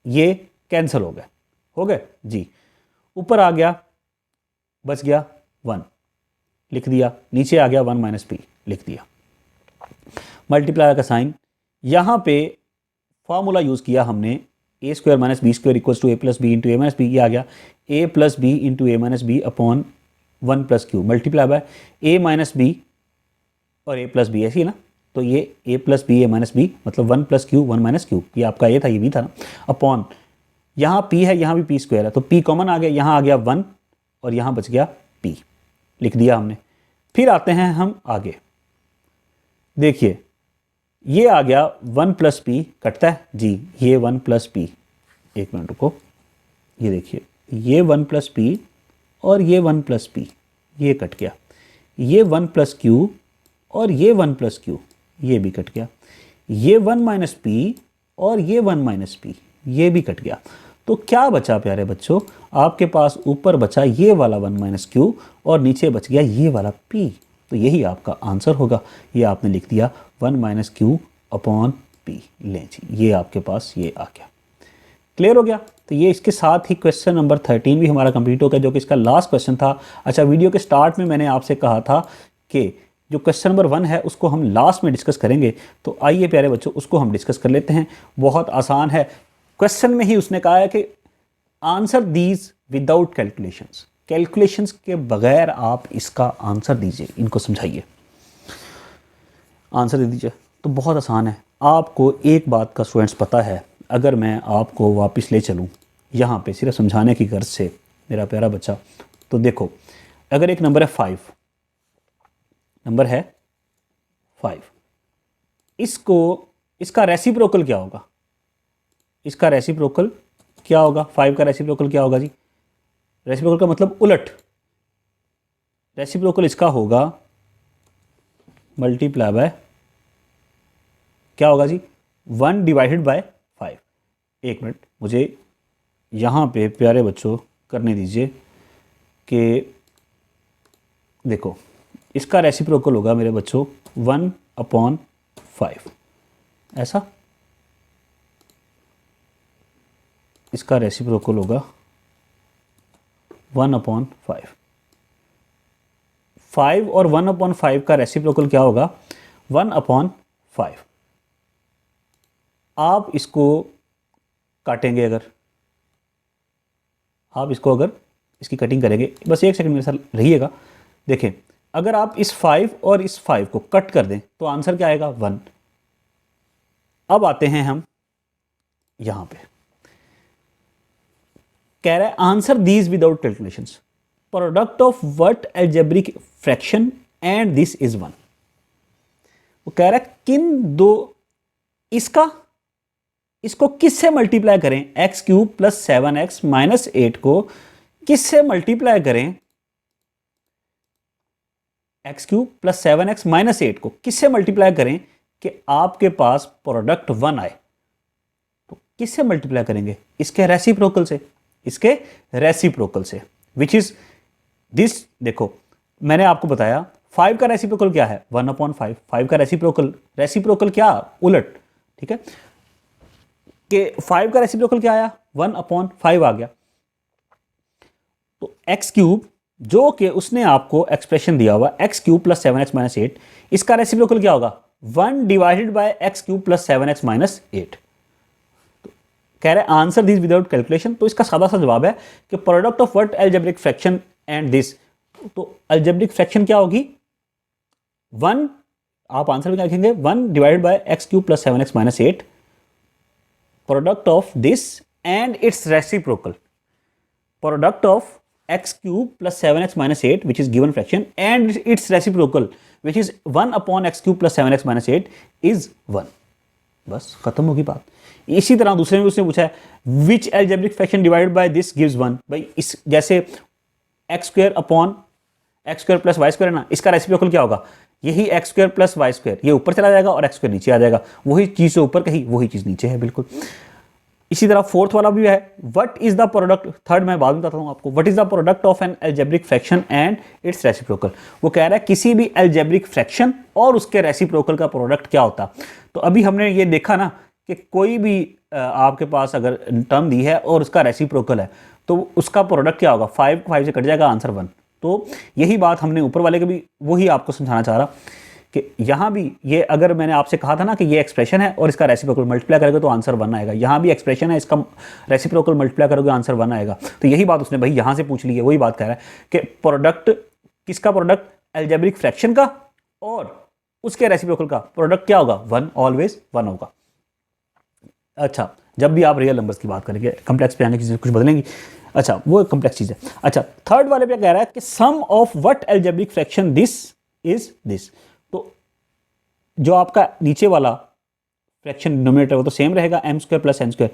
ये कैंसिल हो गए जी। ऊपर आ गया, बच गया 1, लिख दिया, नीचे आ गया 1 - p लिख दिया, मल्टीप्लाई का साइन। यहाँ पे फॉर्मूला यूज़ किया हमने a² - b² = a + b × a - b, ये आ गया a + b × a - b upon 1 + q multiply by a - b और a + b, ऐसी है ना, तो ये a + b a - b मतलब 1 + q 1 - q, ये आपका ये था, ये भी था ना, अपॉन यहाँ p है, यहाँ भी p² है, तो p कॉमन आ गया, यहाँ आ गया 1 और यहाँ बच गया p, लिख दिया हमने। फिर आते हैं हम आगे, देखिए ये आ गया 1 + p कटता है जी, ये 1 + p, एक मिनट रुको, ये देखिए ये 1 + p और ये 1 + p ये कट गया, ये 1 + q और ये 1 + q ये भी कट गया, ये 1 - p और ये 1 - p ये भी कट गया। तो क्या बचा प्यारे बच्चों, आपके पास ऊपर बचा ये वाला 1 - q और नीचे बच गया ये वाला p, तो यही आपका आंसर होगा। ये आपने लिख दिया 1 - q अपॉन p, लें जी, ये आपके पास ये आ गया। क्लियर हो गया। तो ये इसके साथ ही क्वेश्चन नंबर 13 भी हमारा कंप्लीट हो गया, जो कि इसका लास्ट क्वेश्चन था। अच्छा, वीडियो के स्टार्ट में मैंने आपसे कहा था कि जो क्वेश्चन नंबर 1 है उसको हम लास्ट में डिस्कस करेंगे, तो आइए प्यारे बच्चों उसको हम डिस्कस कर लेते हैं। बहुत आसान है, क्वेश्चन में ही उसने कहा है कि answer these without calculations, calculations के बगैर आप इसका आंसर दीजिए, इनको समझाइए, आंसर दे दीजिए। तो बहुत आसान है। आपको एक बात का स्टूडेंट्स पता है, अगर मैं आपको वापस ले चलूँ यहाँ पे सिर्फ समझाने की गर्ज से मेरा प्यारा बच्चा, तो देखो अगर एक नंबर है 5, नंबर है 5, इसको, इसका रेसिप्रोकल क्या होगा, इसका रेसिप्रोकल क्या होगा, 5 का रेसिप्रोकल क्या होगा जी, रेसिप्रोकल का मतलब उलट, रेसिप्रोकल इसका होगा मल्टीप्लाई बाय क्या होगा जी, 1 डिवाइडेड बाय 5। एक मिनट मुझे यहाँ पे प्यारे बच्चों करने दीजिए कि देखो इसका रेसिप्रोकल होगा मेरे बच्चों 1/5, ऐसा इसका रेसिप्रोकल होगा 1/5। 5 और 1/5 का रेसिप्रोकल क्या होगा, 1/5। आप इसको काटेंगे, अगर आप इसको अगर इसकी कटिंग करेंगे, बस एक सेकंड मेरे साथ रहिएगा। देखें अगर आप इस 5 और इस 5 को कट कर दें तो आंसर क्या आएगा, 1। अब आते हैं हम यहां पे, कह रहा है answer these without calculations, product of what algebraic fraction and this is 1। वो कह रहा है किन दो, इसको किससे मल्टीप्लाई करें, x cube plus 7x minus 8 को किससे मल्टीप्लाई करें, x cube plus 7x minus 8 को किससे मल्टीप्लाई करें कि आपके पास प्रोडक्ट 1 आए। तो किससे मल्टीप्लाई करेंगे, इसके रेसिप्रोकल से, इसके रेसिप्रोकल से, विच इज दिस। देखो मैंने आपको बताया 5 का रेसिप्रोकल क्या है, 1/5। 5 का रेसिप्रोकल क्या, उलट, ठीक है, कि 5 का रेसिप्रोकल क्या आया, 1/5 आ गया। तो एक्स क्यूब जो कि उसने आपको एक्सप्रेशन दिया हुआ x cube plus 7x minus 8, इसका रेसिप्रोकल क्या होगा, 1 divided by x cube plus 7x minus 8। तो कह रहे हैं आंसर दिस विदाउट कैलकुलेशन। तो इसका सादा सा जवाब है कि product of what algebraic fraction and this. तो अलजेब्रिक फ्रैक्शन क्या होगी, 1, आप आंसर में क्या लिखेंगे, 1 divided by x cube plus 7x minus 8, product of this and it's reciprocal, product of x cube plus 7x minus 8 which is given fraction and its reciprocal which is 1 upon x cube plus 7x minus 8 is 1। बस खत्म होगी बात। इसी तरह दूसरे में उसने पूछा है which algebraic fraction divided by this gives 1। भाई इस जैसे x square upon x square plus y square है ना, इसका रेसिप्रोकल क्या होगा, यही x square plus y square, ये ऊपर चला जाएगा और x square नीचे आ जाएगा, वही चीज से ऊपर कही वही चीज नीचे है, बिल्कुल। इसी तरह फोर्थ वाला भी है, what is the product, third मैं बाद में बताता हूं आपको, what is the product of N algebraic fraction and it's reciprocal. वो कह रहा है किसी भी अलजेब्रिक फ्रैक्शन और उसके रेसिप्रोकल का प्रोडक्ट क्या होता। तो अभी हमने ये देखा ना कि कोई भी आपके पास अगर टर्म दी है और उसका रेसिप्रोकल है तो उसका प्रोडक्ट क्या होगा, 5 से कट जाएगा, आंसर 1। तो यही बात हमने ऊपर वाले के भी वही आपको समझाना चाह रहा कि यहाँ भी ये अगर मैंने आपसे कहा था ना कि ये एक्सप्रेशन है और इसका रेसिप्रोकल मल्टीप्लाई करोगे तो आंसर 1 आएगा, यहाँ भी एक्सप्रेशन है, इसका रेसिप्रोकल मल्टीप्लाई करोगे आंसर 1 आएगा। तो यही बात उसने भाई यहाँ से पूछ ली है, वही बात कह रहा है कि प्रोडक्ट किसका, प्रोडक्ट अलजेब्रिक फ्रैक्शन का और उसके रेसिप्रोकल का प्रोडक्ट क्या होगा, 1, ऑलवेज 1 होगा। अच्छा जब भी आप रियल नंबर्स की बात करेंगे, कम्प्लेक्स पे आने की चीज़ें कुछ बदलेंगी, अच्छा वो कम्प्लेक्स चीज़ है। अच्छा थर्ड वाले पे कह रहा है कि sum of what algebraic fraction this is this. तो जो आपका नीचे वाला फ्रैक्शन डिनोमिनेटर वो तो सेम रहेगा, m square plus n square,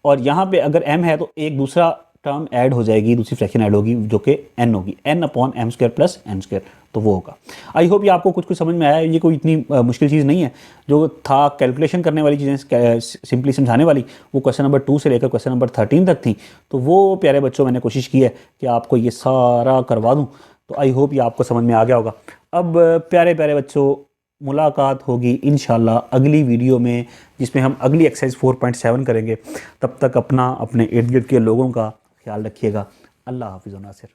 और यहाँ पे अगर m है तो एक दूसरा टर्म ऐड हो जाएगी, दूसरी फ्रैक्शन ऐड होगी जो कि n होगी, n upon m square plus n square, तो वो होगा। आई होप ये आपको कुछ कुछ समझ में आया। ये कोई इतनी मुश्किल चीज़ नहीं है, जो था कैलकुलेशन करने वाली चीज़ें सिंपली समझाने वाली, वो क्वेश्चन नंबर 2 से लेकर क्वेश्चन नंबर 13 तक थी। तो वो प्यारे बच्चों मैंने कोशिश की है कि आपको ये सारा करवा दूँ, तो आई होप ये आपको समझ में आ गया होगा। अब प्यारे प्यारे बच्चों मुलाकात होगी इंशाल्लाह अगली वीडियो में, जिसमें हम अगली एक्सरसाइज 4.7 करेंगे। तब तक अपना अपने इर्द गिर्द के लोगों का ख्याल रखिएगा। अल्लाह हाफिज़ नासिर।